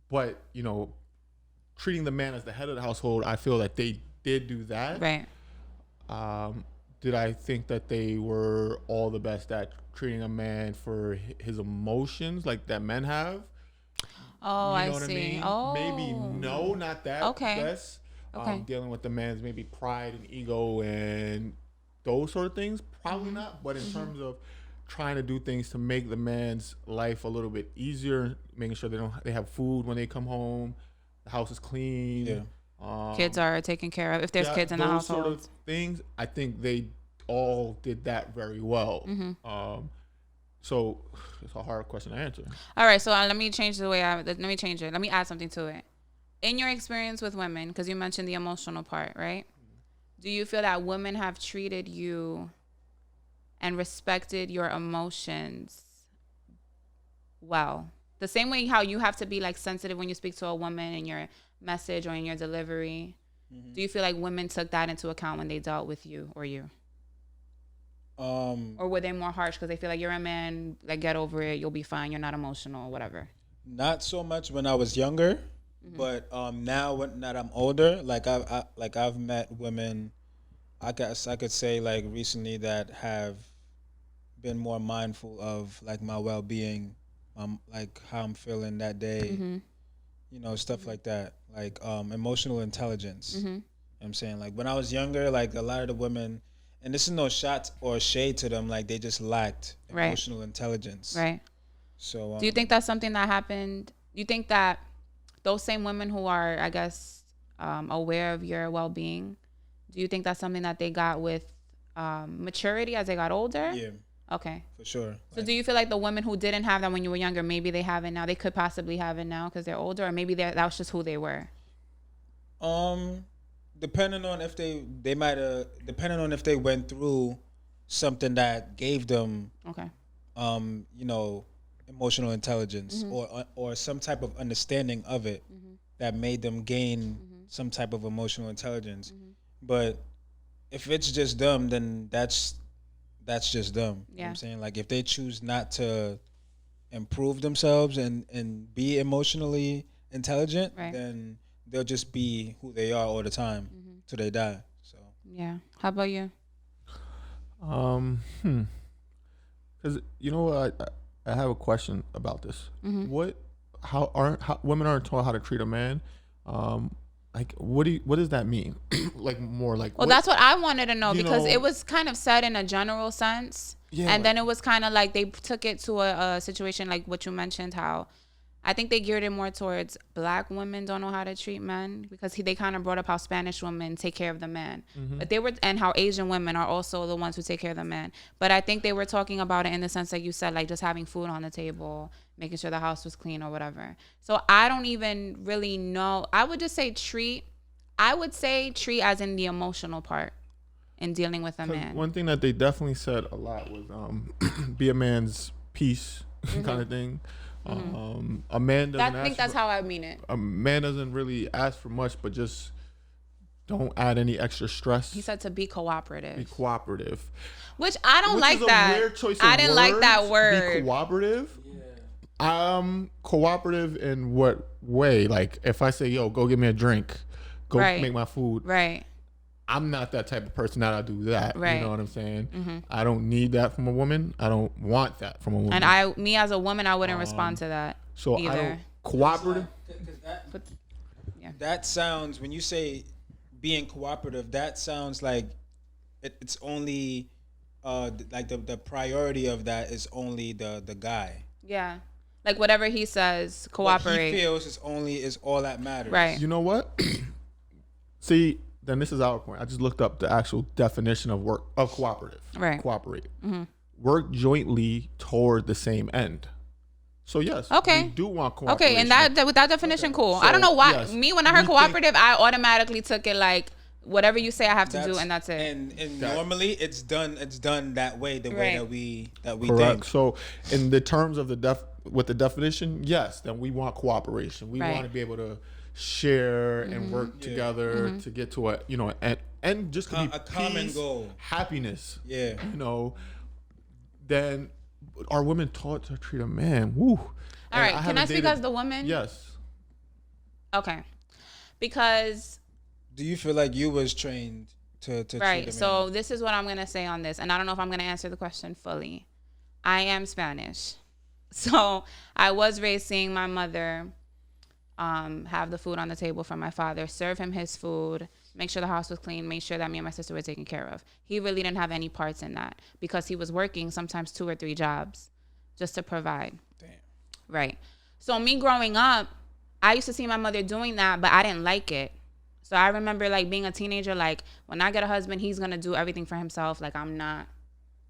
but treating the man as the head of the household, I feel that they did do that. Right. Did I think that they were all the best at treating a man for his emotions like that men have? Oh, You know I what see. I mean? Oh, Maybe no, not that. Okay. Best. Okay. Dealing with the man's maybe pride and ego and those sort of things, probably not. But in terms of trying to do things to make the man's life a little bit easier, making sure they have food when they come home, the house is clean. Yeah. Kids are taken care of if there's kids in the those household. sort of things, I think they all did that very well. So it's a hard question to answer. All right, so let me change the way let me change it. Let me add something to it. In your experience with women, because you mentioned the emotional part, right? Do you feel that women have treated you and respected your emotions well? The same way how you have to be like sensitive when you speak to a woman in your message or in your delivery. Do you feel like women took that into account when they dealt with you or you? Or were they more harsh because they feel like you're a man, like get over it, you'll be fine, you're not emotional, whatever? Not so much when I was younger, but now that I'm older, I've met women, I guess I could say like recently that have been more mindful of like my well-being, like how I'm feeling that day, stuff like that, like emotional intelligence. You know what I'm saying? Like when I was younger, like a lot of the women, and this is no shot or shade to them, like they just lacked emotional intelligence. Right. So do you think that's something that happened? Do you think that those same women who are, I guess, aware of your well-being, do you think that's something that they got with maturity as they got older? Yeah. Okay. For sure. So do you feel like the women who didn't have that when you were younger, maybe they have it now? They could possibly have it now because they're older, or maybe that was just who they were? Depending on if depending on if they went through something that gave them Okay. Emotional intelligence or some type of understanding of it that made them gain some type of emotional intelligence. But if it's just them, then that's just them. You know what I'm saying? Like if they choose not to improve themselves and be emotionally intelligent, then they'll just be who they are all the time till they die. So yeah. How about you? Because you know what, I have a question about this. How women aren't taught how to treat a man? Like what does that mean? Like more like. Well, that's what I wanted to know because it was kind of said in a general sense, and then it was kind of like they took it to a situation like what you mentioned, how I think they geared it more towards black women don't know how to treat men because they kind of brought up how Spanish women take care of the man, but and how Asian women are also the ones who take care of the man. But I think they were talking about it in the sense that you said, like just having food on the table, making sure the house was clean or whatever. So I don't even really know. I would just say treat. I would say treat as in the emotional part. in dealing with a man. One thing that they definitely said a lot was be a man's piece kind of thing. A man doesn't I think that's how I mean it. A man doesn't really ask for much, but just don't add any extra stress. He said to be cooperative. Be cooperative. Which I don't like is that. A weird choice of I didn't like that words. word. Be cooperative. Cooperative in what way? Like if I say, yo, go get me a drink, go make my food. Right. I'm not that type of person that I do that. Right. You know what I'm saying? I don't need that from a woman. I don't want that from a woman. And me as a woman, I wouldn't respond to that so either. I don't cooperative. That sounds, when you say being cooperative, that sounds like it's only like the priority of that is only the guy. Yeah. Like whatever he says, cooperate. What he feels is all that matters. Right. You know what? See, then this is our point. I just looked up the actual definition of cooperative. Right. Cooperate. Work jointly toward the same end. So yes, we do want cooperation. Okay, and that with that definition, cool. So, I don't know why when I heard we cooperative, I automatically took it like whatever you say I have to do, and that's it. And normally it's done that way, the way that we correct. think. So in the terms of with the definition, yes, then we want cooperation. We want to be able to share and work together to get to a and just to be a common goal, happiness. Yeah, then are women taught to treat a man? Woo. All right, can I speak as the woman? Yes. Okay, because do you feel like you was trained to treat a man? So this is what I'm gonna say on this, and I don't know if I'm gonna answer the question fully. I am Spanish, so I was raised seeing my mother have the food on the table for my father, serve him his food, make sure the house was clean, make sure that me and my sister were taken care of. He really didn't have any parts in that because he was working sometimes 2 or 3 jobs just to provide. Damn. Right. So me growing up, I used to see my mother doing that, but I didn't like it. So I remember like being a teenager, like when I get a husband, he's going to do everything for himself. Like I'm not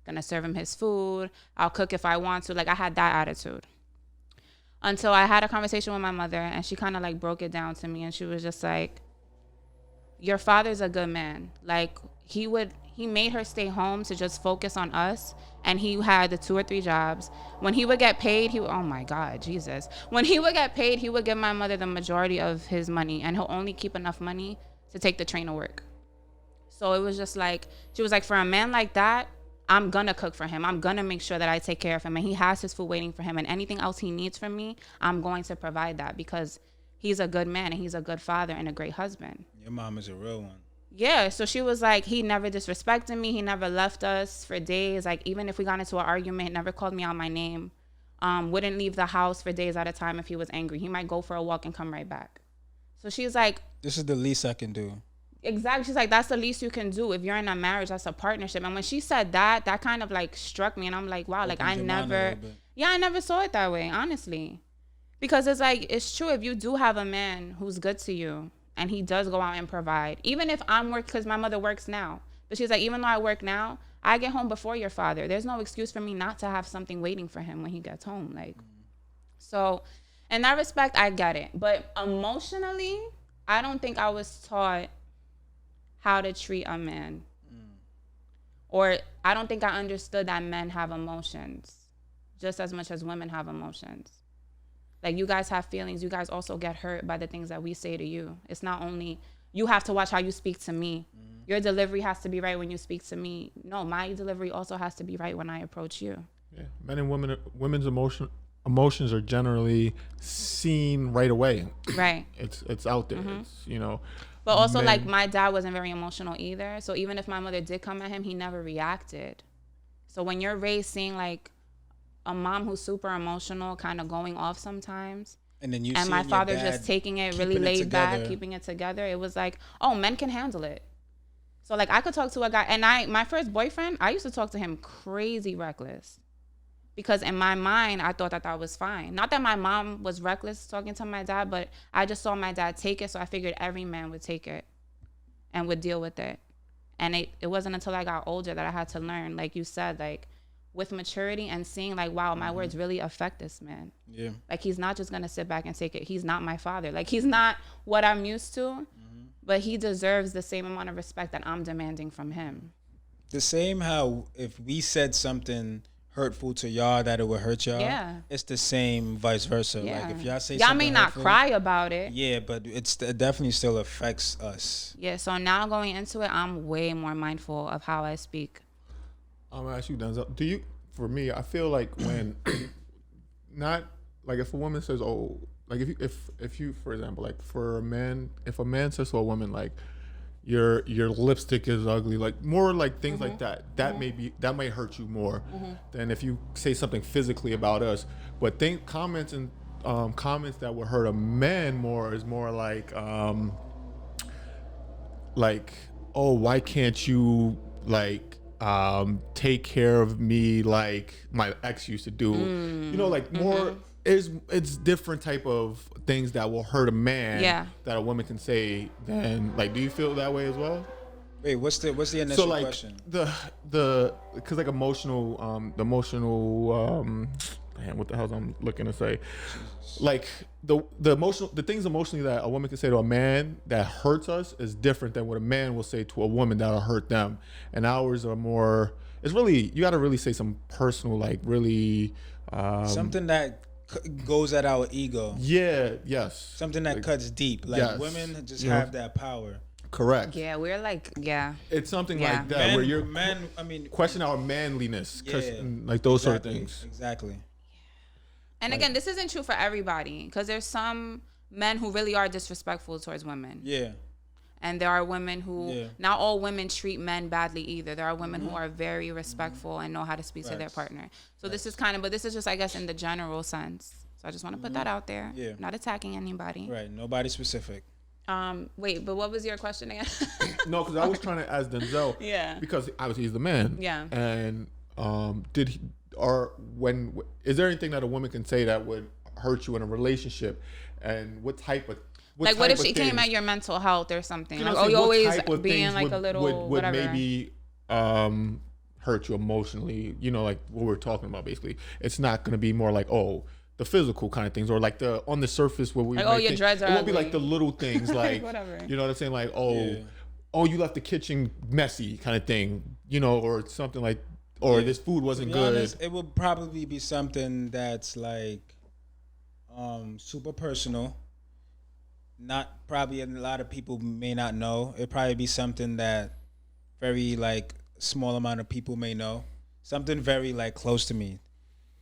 going to serve him his food. I'll cook if I want to. Like I had that attitude. Until I had a conversation with my mother and she kind of like broke it down to me and she was just like, your father's a good man. Like he made her stay home to just focus on us. And he had the 2 or 3 jobs. When he would get paid, oh my God, Jesus. When he would get paid, he would give my mother the majority of his money and he'll only keep enough money to take the train to work. So it was just like, she was like, for a man like that, I'm gonna cook for him. I'm gonna make sure that I take care of him and he has his food waiting for him and anything else he needs from me, I'm going to provide that because he's a good man and he's a good father and a great husband. Your mom is a real one. Yeah, so she was like, he never disrespected me. He never left us for days. Like even if we got into an argument, never called me out my name. Wouldn't leave the house for days at a time if he was angry. He might go for a walk and come right back. So she's like, this is the least I can do. Exactly. She's like, that's the least you can do. If you're in a marriage, that's a partnership. And when she said that kind of like struck me. And I'm like, wow, like I never saw it that way, honestly. Because it's like, it's true. If you do have a man who's good to you and he does go out and provide, even if I'm working, because my mother works now. But she's like, even though I work now, I get home before your father. There's no excuse for me not to have something waiting for him when he gets home. Like, so in that respect, I get it. But emotionally, I don't think I was taught how to treat a man. Or I don't think I understood that men have emotions just as much as women have emotions. Like you guys have feelings. You guys also get hurt by the things that we say to you. It's not only you have to watch how you speak to me. Your delivery has to be right when you speak to me. No, my delivery also has to be right when I approach you. Yeah, men and women's emotions are generally seen right away. Right. It's out there. It's, But also, like, my dad wasn't very emotional either. So even if my mother did come at him, he never reacted. So when you're raised seeing, like, a mom who's super emotional kind of going off sometimes, and my father just taking it really laid back, keeping it together, it was like, oh, men can handle it. So, like, I could talk to a guy. And my first boyfriend, I used to talk to him crazy reckless. Because in my mind, I thought that was fine. Not that my mom was reckless talking to my dad, but I just saw my dad take it, so I figured every man would take it and would deal with it. And it wasn't until I got older that I had to learn, like you said, like with maturity and seeing like, wow, my words really affect this man. Yeah. Like he's not just gonna sit back and take it. He's not my father. Like he's not what I'm used to, but he deserves the same amount of respect that I'm demanding from him. the same how if we said something hurtful to y'all that it would hurt y'all. Yeah. It's the same vice versa. Yeah. Like if y'all say y'all something may not hurtful, cry about it. yeah, but it definitely still affects us. Yeah. So now going into it, I'm way more mindful of how I speak. I'm gonna ask you, Denzel. Do you? For me, I feel like when not like if a woman says, "Oh," like if you, for example, like for a man, if a man says to a woman like, your lipstick is ugly, like more like things like that. That might hurt you more than if you say something physically about us. But comments that would hurt a man more is more like, oh, why can't you like take care of me like my ex used to do? You know, like more. It's different type of things that will hurt a man that a woman can say than like. Do you feel that way as well? Wait, what's the initial So like question? the because like emotional man, what the hell I'm looking to say? Like the things emotionally that a woman can say to a man that hurts us is different than what a man will say to a woman that'll hurt them. And ours are more. It's really, you got to really say some personal, like really Something that goes at our ego. Yeah. Yes. Something that cuts deep. Like women just have that power. Correct. Yeah, we're like, It's something like that where you're question our manliness, like those sort of things. Exactly. And again, this isn't true for everybody because there's some men who really are disrespectful towards women. Yeah. And there are women who, not all women treat men badly either. There are women who are very respectful and know how to speak to their partner. So this is but this is just, I guess, in the general sense. So I just want to put that out there. Yeah. Not attacking anybody. Right. Nobody specific. Wait, but what was your question again? No, because I was trying to ask Denzel. Yeah. Because obviously he's the man. Yeah. And is there anything that a woman can say that would hurt you in a relationship? And what type of what if she came at your mental health or something? Like, you always being like a little would whatever. Maybe hurt you emotionally, you know, like what we're talking about basically. It's not going to be more like, oh, the physical kind of things, or like the on the surface where we like, your dreads are it won't ugly. be like the little things like whatever. You know what I'm saying? Like, oh, you left the kitchen messy kind of thing, you know, or something like, or this food wasn't good. Honest, it would probably be something that's like super personal. Not probably a lot of people may not know. It'd probably be something that very like small amount of people may know. Something very like close to me.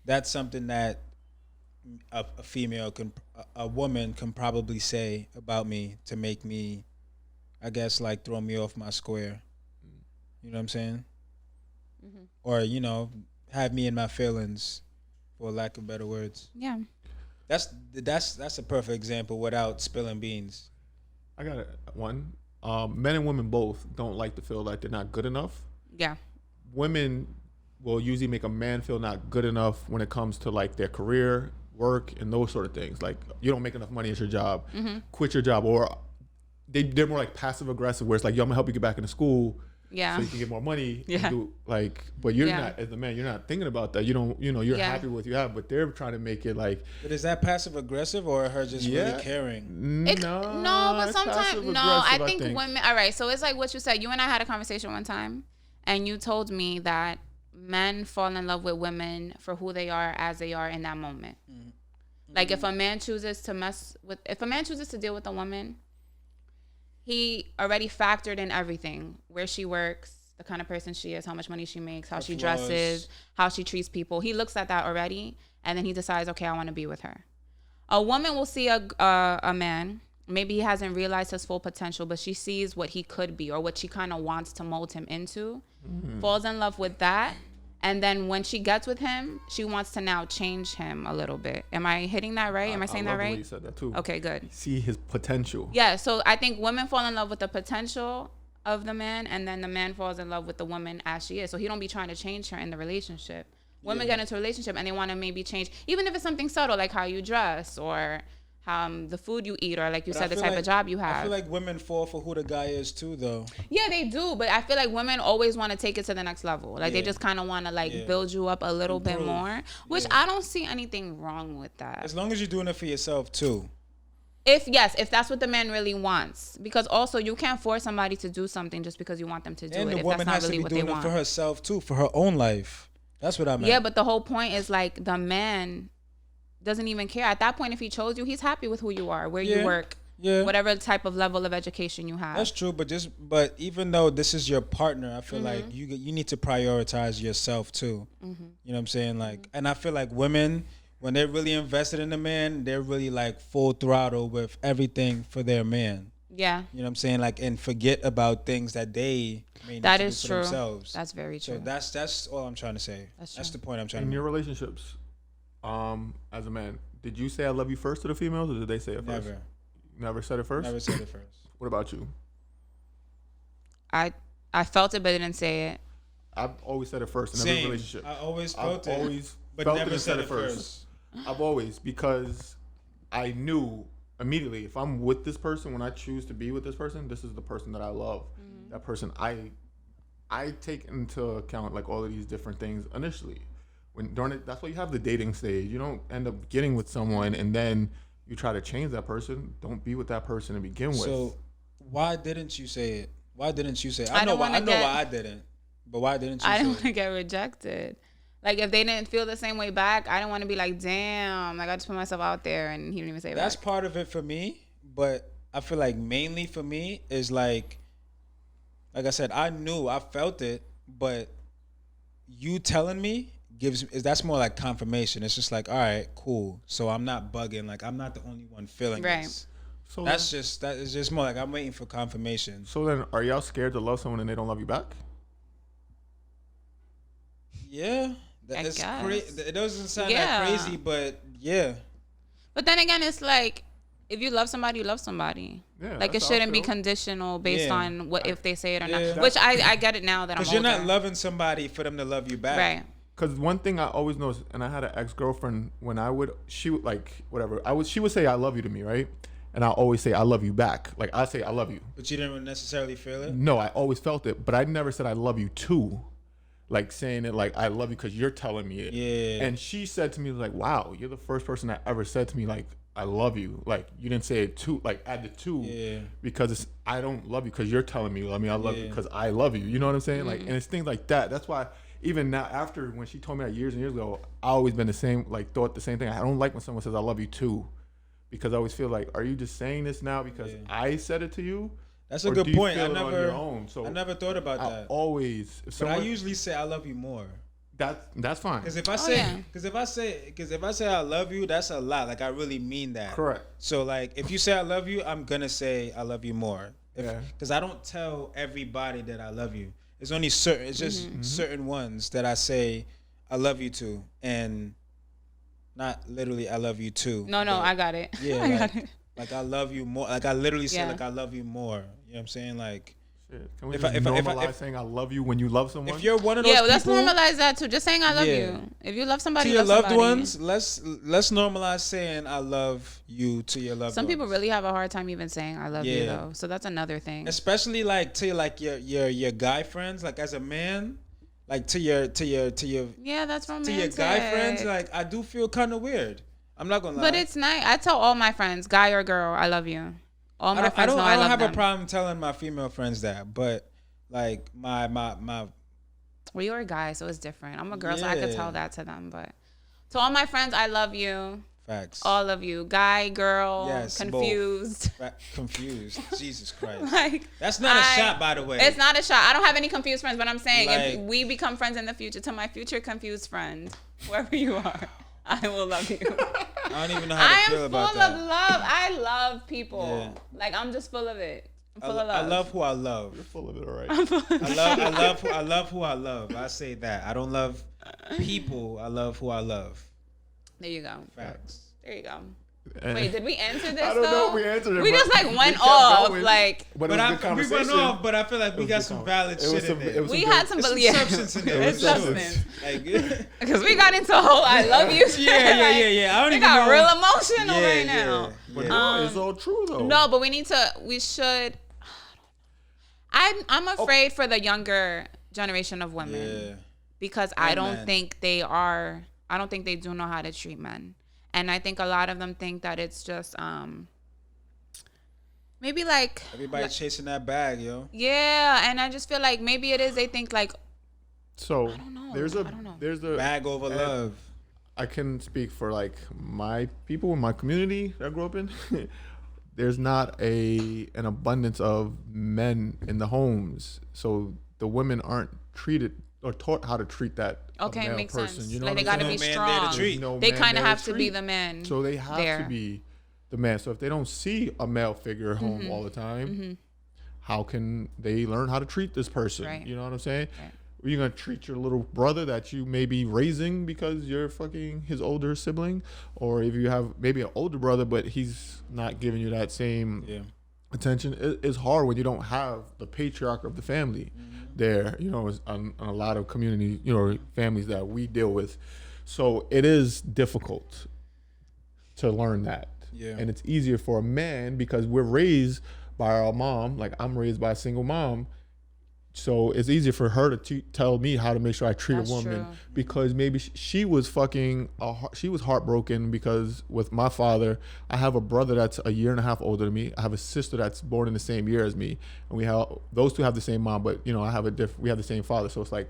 That's something that a woman can probably say about me to make me, I guess, like throw me off my square. You know what I'm saying? Mm-hmm. Or, you know, have me in my feelings, for lack of better words. Yeah. That's a perfect example without spilling beans. I got one. Men and women both don't like to feel like they're not good enough. Yeah. Women will usually make a man feel not good enough when it comes to like their career, work, and those sort of things. Like, you don't make enough money at your job, quit your job, or they're more like passive aggressive, where it's like, yo, I'm gonna help you get back into school. Yeah. So you can get more money. Yeah. But you're not, as a man, you're not thinking about that. You don't, you know, you're happy with what you have, but they're trying to make it like. But is that passive aggressive or her just really caring? No, but sometimes, I think women, all right. So it's like what you said. You and I had a conversation one time and you told me that men fall in love with women for who they are as they are in that moment. Mm-hmm. Like if a man chooses to deal with a woman, he already factored in everything, where she works, the kind of person she is, how much money she makes, how she dresses, how she treats people. He looks at that already, and then he decides, okay, I want to be with her. A woman will see a man, maybe he hasn't realized his full potential, but she sees what he could be or what she kind of wants to mold him into, falls in love with that. And then when she gets with him, she wants to now change him a little bit. Am I hitting that right? Am I saying that right? I love the way you said that too. Okay, good. See his potential. Yeah, so I think women fall in love with the potential of the man, and then the man falls in love with the woman as she is. So he don't be trying to change her in the relationship. Women get into a relationship and they want to maybe change, even if it's something subtle, like how you dress or the food you eat, or like you said, the type of job you have. I feel like women fall for who the guy is too, though. Yeah, they do, but I feel like women always want to take it to the next level. Like they just kind of want to like build you up a little bit more, which I don't see anything wrong with that. As long as you're doing it for yourself too. If that's what the man really wants, because also you can't force somebody to do something just because you want them to do And it. the If woman that's not has really to be what they doing it want. for herself too, for her own life. That's what I meant. Yeah, but the whole point is like the man doesn't even care at that point. If he chose you, he's happy with who you are, where you work, whatever type of level of education you have. That's true, but even though this is your partner, I feel like you need to prioritize yourself too. You know what I'm saying? Like, and I feel like women, when they're really invested in a man, they're really like full throttle with everything for their man. Yeah. You know what I'm saying? Like, and forget about things that they may need That to is do for true. themselves. That's very true. So that's all I'm trying to say. That's the point I'm trying to In make. your relationships, as a man, did you say I love you first to the females, or did they say it first? Never. Never said it first? Never said it first. What about you? I felt it but didn't say it. I've always said it first in Same. every relationship. I always felt I've it. always but felt never and said it first. I've always, because I knew immediately if I'm with this person, when I choose to be with this person, this is the person that I love. That person I take into account like all of these different things initially. That's why you have the dating stage. You don't end up getting with someone and then you try to change that person. Don't be with that person to begin with. So why didn't you say it? Why didn't you say it? I I know don't why wanna I didn't. But why didn't you I say didn't it? want to get rejected. Like if they didn't feel the same way back, I didn't want to be like, damn, like I just put myself out there and he didn't even say that. That's part of it for me, but I feel like mainly for me is like I said, I felt it, but you telling me that's more like confirmation. It's just like, all right, cool. So I'm not bugging. Like I'm not the only one feeling this. So that is just more like I'm waiting for confirmation. So then, are y'all scared to love someone and they don't love you back? Yeah, I guess. It doesn't sound that crazy, but yeah. But then again, it's like if you love somebody, you love somebody. Yeah, like it shouldn't be conditional based on what if they say it or not. Which I get it now that I'm older. Because you're not loving somebody for them to love you back. Right. Because one thing I always noticed, and I had an ex-girlfriend when she would like whatever she would say I love you to me, right? And I always say I love you back. Like I say I love you. But you didn't necessarily feel it? No, I always felt it, but I never said I love you too. Like saying it like I love you because you're telling me it. Yeah. And she said to me like, wow, you're the first person that ever said to me like I love you. Like you didn't say it too, like add the two. Yeah. Because I don't love you because you're telling me you love me. I love you because I love you. You know what I'm saying? Like, and it's things like that. That's why even now, after when she told me that years and years ago, I always been the same, like thought the same thing. I don't like when someone says I love you too, because I always feel like, are you just saying this now because I said it to you? That's a good point. I never thought about I that. Always, but I usually say I love you more. That's fine. Because if I say I love you, that's a lot. Like I really mean that. Correct. So like if you say I love you, I'm gonna say I love you more. Because I don't tell everybody that I love you. It's only certain. It's just certain ones that I say I love you to, and not literally I love you too. No, I got it. Yeah, I got it. Like I love you more. Like I literally say like I love you more. You know what I'm saying? Like. Shit. Can we normalize saying I love you when you love someone? If you're one of those people, let's normalize that too. Just saying I love you. If you love somebody, to your loved ones, let's normalize saying I love you to your loved ones. Some people really have a hard time even saying I love you though. So that's another thing. Especially like to like your guy friends, like as a man, like to your that's romantic. to your guy friends, like I do feel kind of weird. I'm not gonna lie. But it's nice. I tell all my friends, guy or girl, I love you. All my friends know I love them. I don't have a problem telling my female friends that, but like my. Well, you're a guy, so it's different. I'm a girl, so I could tell that to them. But to all my friends, I love you. Facts. All of you, guy, girl, confused. Confused. Jesus Christ. Like that's not a shot, by the way. It's not a shot. I don't have any confused friends, but I'm saying if we become friends in the future, to my future confused friend, whoever you are, I will love you. I don't even know how to feel about that. I am full of love. I love people. Yeah. Like I'm just full of it. I'm full of love. I love who I love. You're full of it, all right. I love who I love. I say that. I don't love people. I love who I love. There you go. Facts. There you go. Wait, did we answer this? I don't know if we answered it. We just like went off, like. But we went off. But I feel like we got some valid shit in there. We had some substance in there. It's substance. Because we got into a whole "I love you." Yeah. I don't even know. We got real emotional right now. But no, it's all true though. No, but we should. I'm afraid for the younger generation of women because I don't think they do know how to treat men. And I think a lot of them think that it's just maybe like everybody's chasing that bag, yo. Yeah, and I just feel like maybe it is. They think like. So I don't know. there's I don't know. a Bag over love. I can speak for like my people in my community that I grew up in. There's not an abundance of men in the homes, so the women aren't treated or taught how to treat that Okay, male makes person. sense. You know Like what they I'm gotta be saying? strong. There's no They man kind of there have to be treat. the men. So they have there. to be the man. So if they don't see a male figure at home all the time, how can they learn how to treat this person? Right. You know what I'm saying? Right. Are you gonna treat your little brother that you may be raising because you're fucking his older sibling, or if you have maybe an older brother but he's not giving you that same attention? It's hard when you don't have the patriarch of the family there. You know, on a lot of community, you know, families that we deal with. So it is difficult to learn that. Yeah. And it's easier for a man because we're raised by our mom. Like I'm raised by a single mom. So it's easier for her to tell me how to make sure I treat That's a woman true. because maybe she was she was heartbroken because with my father, I have a brother that's a year and a half older than me. I have a sister that's born in the same year as me, and those two have the same mom, but you know, we have the same father. So it's like,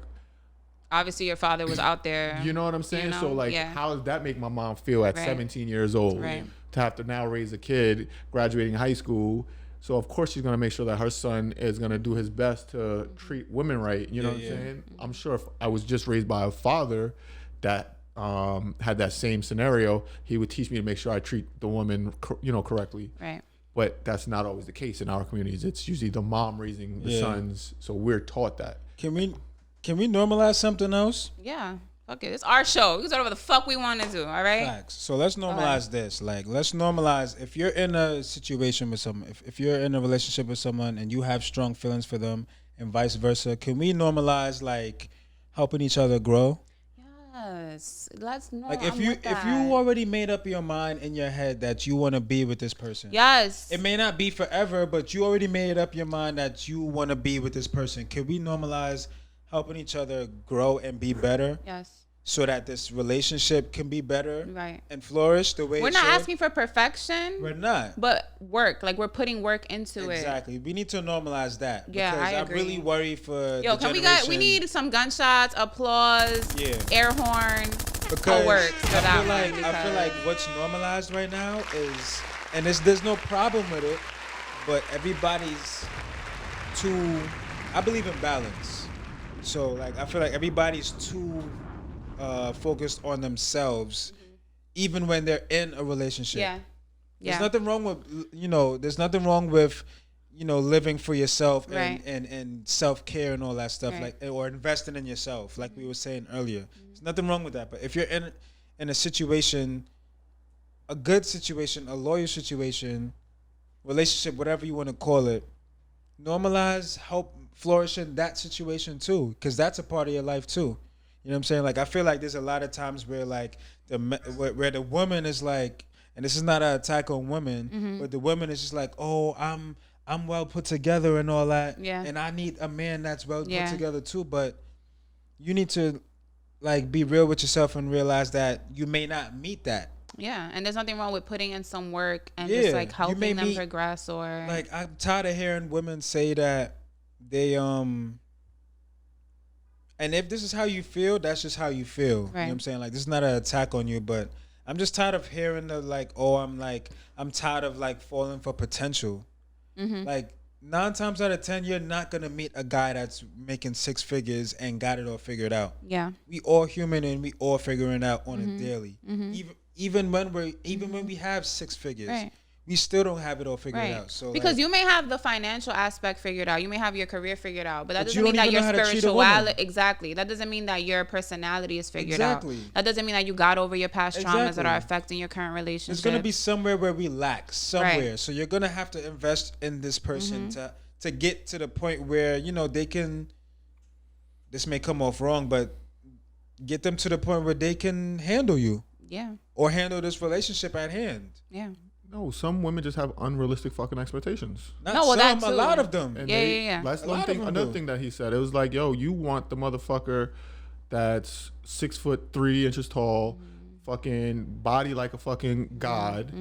Obviously, your father was out there. you know what I'm saying? You know? So like, how does that make my mom feel at Right. 17 years old Right. to have to now raise a kid graduating high school? So of course she's gonna make sure that her son is gonna do his best to treat women right. You know what I'm saying? I'm sure if I was just raised by a father that had that same scenario, he would teach me to make sure I treat the woman, correctly. Right. But that's not always the case in our communities. It's usually the mom raising the sons. So we're taught that. Can we normalize something else? Yeah. Fuck it. It's our show. We can do whatever the fuck we want to do. All right. Facts. So let's normalize this. Like, let's normalize if you're in a situation with someone, if you're in a relationship with someone and you have strong feelings for them and vice versa, can we normalize like helping each other grow? Yes. Let's know. Like if you already made up your mind in your head that you want to be with this person. Yes. It may not be forever, but you already made up your mind that you want to be with this person. Can we normalize helping each other grow and be better? Yes. So that this relationship can be better, Right. and flourish the way We're it not should? asking for perfection. We're not. But work. Like we're putting work into it. Exactly. We need to normalize that. Yeah, because I agree. really worry for Yo, the we need some gunshots, applause, air horn, because a work for that one. I feel like what's normalized right now is, and there's no problem with it, but everybody's too. I believe in balance. So like I feel like everybody's too focused on themselves, even when they're in a relationship. Yeah. There's nothing wrong with there's nothing wrong with living for yourself Right. and self-care and all that stuff, Right. like, or investing in yourself, like we were saying earlier. There's nothing wrong with that. But if you're in a situation, a good situation, a loyal situation, relationship, whatever you want to call it, normalize, help flourish in that situation too, because that's a part of your life too. You know what I'm saying? Like I feel like there's a lot of times where like where the woman is like, and this is not an attack on women, but the woman is just like, oh, I'm well put together and all that, and I need a man that's well put together too. But you need to like be real with yourself and realize that you may not meet that. Yeah, and there's nothing wrong with putting in some work and just like helping them progress or like I'm tired of hearing women say that they and if this is how you feel, that's just how you feel. Right. You know what I'm saying? Like this is not an attack on you, but I'm just tired of hearing the like, oh, I'm tired of like falling for potential. Like 9 times out of 10, you're not gonna meet a guy that's making 6 figures and got it all figured out. Yeah. We all human and we all figuring it out on a daily. Even when we have 6 figures. Right. We still don't have it all figured out. So because you may have the financial aspect figured out, you may have your career figured out, but that doesn't mean that your spirituality exactly. That doesn't mean that your personality is figured out. That doesn't mean that you got over your past traumas that are affecting your current relationship. There's gonna be somewhere where we lack somewhere, right. So you're gonna have to invest in this person to get to the point where they can. This may come off wrong, but get them to the point where they can handle you. Yeah. Or handle this relationship at hand. Yeah. No, some women just have unrealistic fucking expectations. A lot of them. And yeah. That's another thing that he said. It was like, yo, you want the motherfucker that's 6'3" tall, fucking body like a fucking god.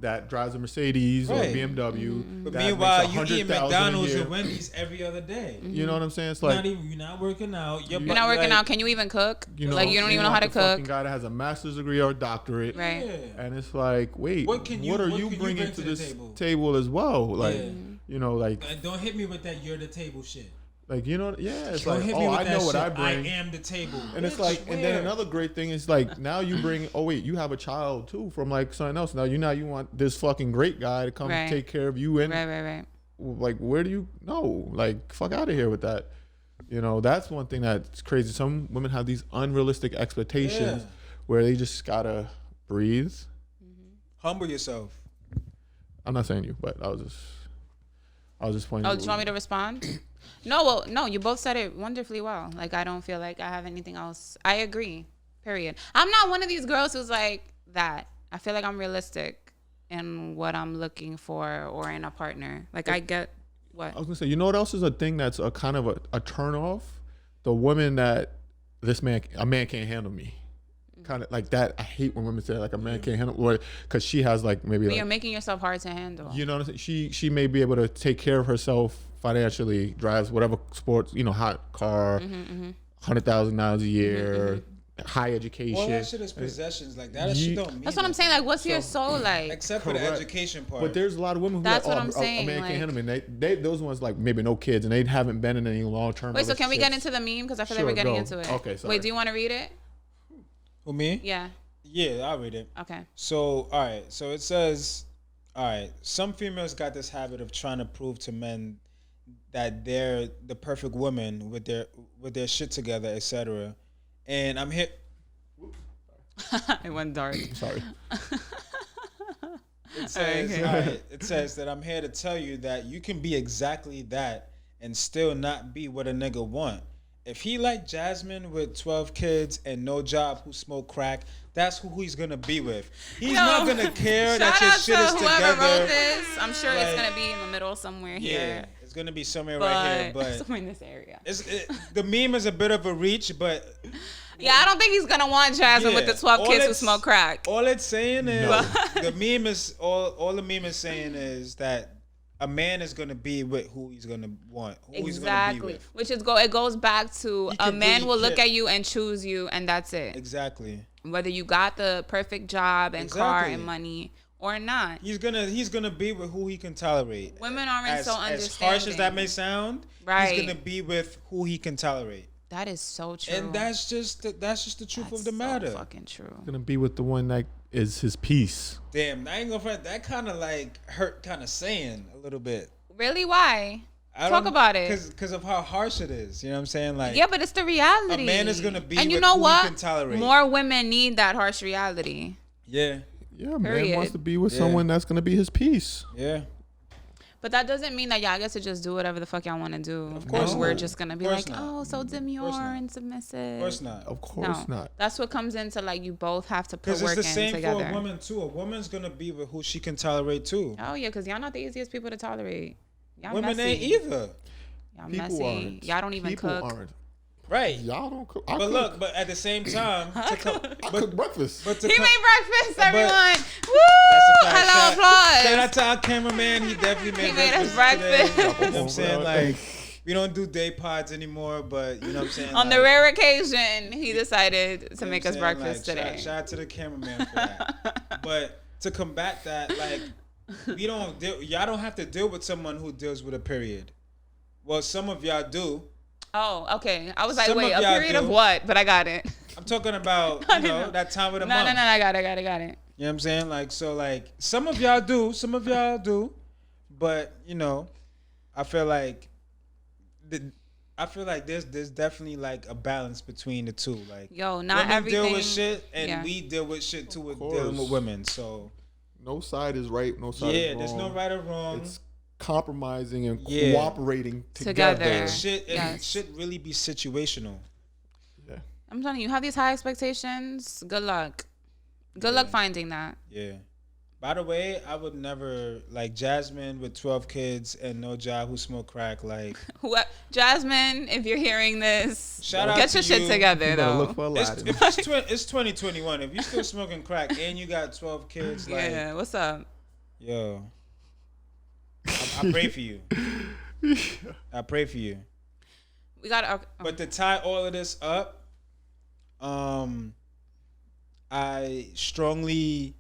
That drives a Mercedes or a BMW. But meanwhile, you eat McDonald's and Wendy's every other day. You know what I'm saying? It's like you're not working out. You're not working out. Can you even cook? You don't even know how to cook. Guy that has a master's degree or a doctorate, right? Yeah. And it's like, wait, what are you bringing to this table as well? Like, like, and don't hit me with that "you're the table" shit. Like, it's like, I know what I bring. I am the table. And it's like, and then another great thing is like, now you bring, you have a child too from like something else. Now you want this fucking great guy to come take care of you. And right. Like, where do you know? Like, fuck out of here with that. That's one thing that's crazy. Some women have these unrealistic expectations where they just gotta breathe. Humble yourself. I'm not saying you, but I was just pointing. Oh, do you want me to respond? No, you both said it wonderfully well. Like, I don't feel like I have anything else. I agree, period. I'm not one of these girls who's like that. I feel like I'm realistic in what I'm looking for or in a partner. Like, I get what. I was going to say, you know what else is a thing that's a kind of a turn off? The woman that a man can't handle me. Kind of like that. I hate when women say like a man can't handle, or because she has like maybe. But you're making yourself hard to handle. You know what I'm saying? She may be able to take care of herself financially, drives whatever sports, hot car, $100,000 a year, high education. All that shit is possessions. Like that shit don't mean. That's what I'm saying. Like, what's your soul like? Except for the education part. But there's a lot of women who that's what I'm saying. A man can't handle me. They those ones like maybe no kids and they haven't been in any long term. Wait, so can we get into the meme? Because I feel like we're getting into it. Okay, sorry. Wait, do you want to read it? Who, me? Yeah. Yeah, I'll read it. Okay. So, all right. So it says, all right, some females got this habit of trying to prove to men that they're the perfect woman with their shit together, etc. And I'm here. It went dark. Sorry. It says, all right, it says that I'm here to tell you that you can be exactly that and still not be what a nigga want. If he like Jasmine with 12 kids and no job who smoke crack, that's who he's gonna be with. He's not gonna care that your shit is together. Whoever wrote this, I'm sure it's gonna be in the middle somewhere here. Yeah, it's gonna be somewhere right here, but somewhere in this area. The meme is a bit of a reach, but yeah, I don't think he's gonna want Jasmine with the 12 kids who smoke crack. All it's saying is the meme is all the meme is saying is that a man is gonna be with who he's gonna want. Who he's gonna be with. Which is it goes back to a man will look at you and choose you, and that's it. Exactly. Whether you got the perfect job and car and money or not, he's gonna be with who he can tolerate. Women aren't so understanding. As harsh as that may sound, he's gonna be with who he can tolerate. That is so true. And that's just the truth of the matter. Fucking true. He's gonna be with the one that is his peace. Damn, I ain't gonna front. That kind of like hurt, kind of saying a little bit. Really? Why? Talk about it. Because of how harsh it is. You know what I'm saying? Like, yeah, but it's the reality. A man is gonna be, and you with know who what? He can tolerate. More women need that harsh reality. Yeah. Yeah, man wants to be with someone that's gonna be his peace. Yeah. But that doesn't mean that y'all get to just do whatever the fuck y'all want to do. Of course and not. we're just gonna be like, not. oh, so demure and submissive. Of course not. Of course not. That's what comes into like you both have to put work in together. Because it's the same for a woman too. A woman's gonna be with who she can tolerate too. Oh yeah, because y'all not the easiest people to tolerate. Y'all women messy. ain't either. Y'all messy. Y'all don't even cook. Aren't. Right. Y'all don't cook. But look, but at the same time, I cook breakfast. But he made breakfast, everyone. Woo! Hello, applause. Shout out to our cameraman. He definitely made us breakfast. Today. You know what I'm saying? Like, we don't do day pods anymore, but you know what I'm saying? On the rare occasion, he decided to make us breakfast today. Shout out to the cameraman for that. But to combat that, like, y'all don't have to deal with someone who deals with a period. Well, some of y'all do. Oh, okay. I was like, wait, a period of what? But I got it. I'm talking about, that time of the month. No, I got it. You know what I'm saying? Like, so, like, some of y'all do. But, I feel like there's definitely, like, a balance between the two. Like, yo, not women everything. deal with shit, and we deal with shit, too, with dealing with women. So, no side is right, no side is wrong. Yeah, there's no right or wrong. It's compromising and cooperating together. And shit really be situational. Yeah. I'm telling you, have these high expectations. Good luck. Good luck finding that. Yeah. By the way, I would never like Jasmine with 12 kids and no job who smoke crack. Like, Jasmine, if you're hearing this, shout out get to your shit you. together You better though. look for It's, Aladdin. it's 2021. If you still smoking crack and you got 12 kids, like, Yeah, what's up? yo, I pray for you. I pray for you. We got. But to tie all of this up, I strongly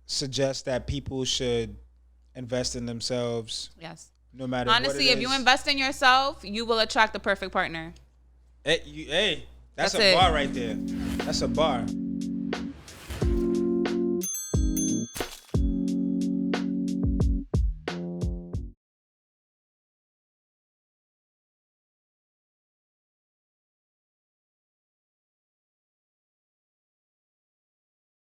suggest that people should invest in themselves. Yes. No matter Honestly, what it if you invest in yourself, you will attract the perfect partner. hey, that's That's a it. bar right there. That's a bar.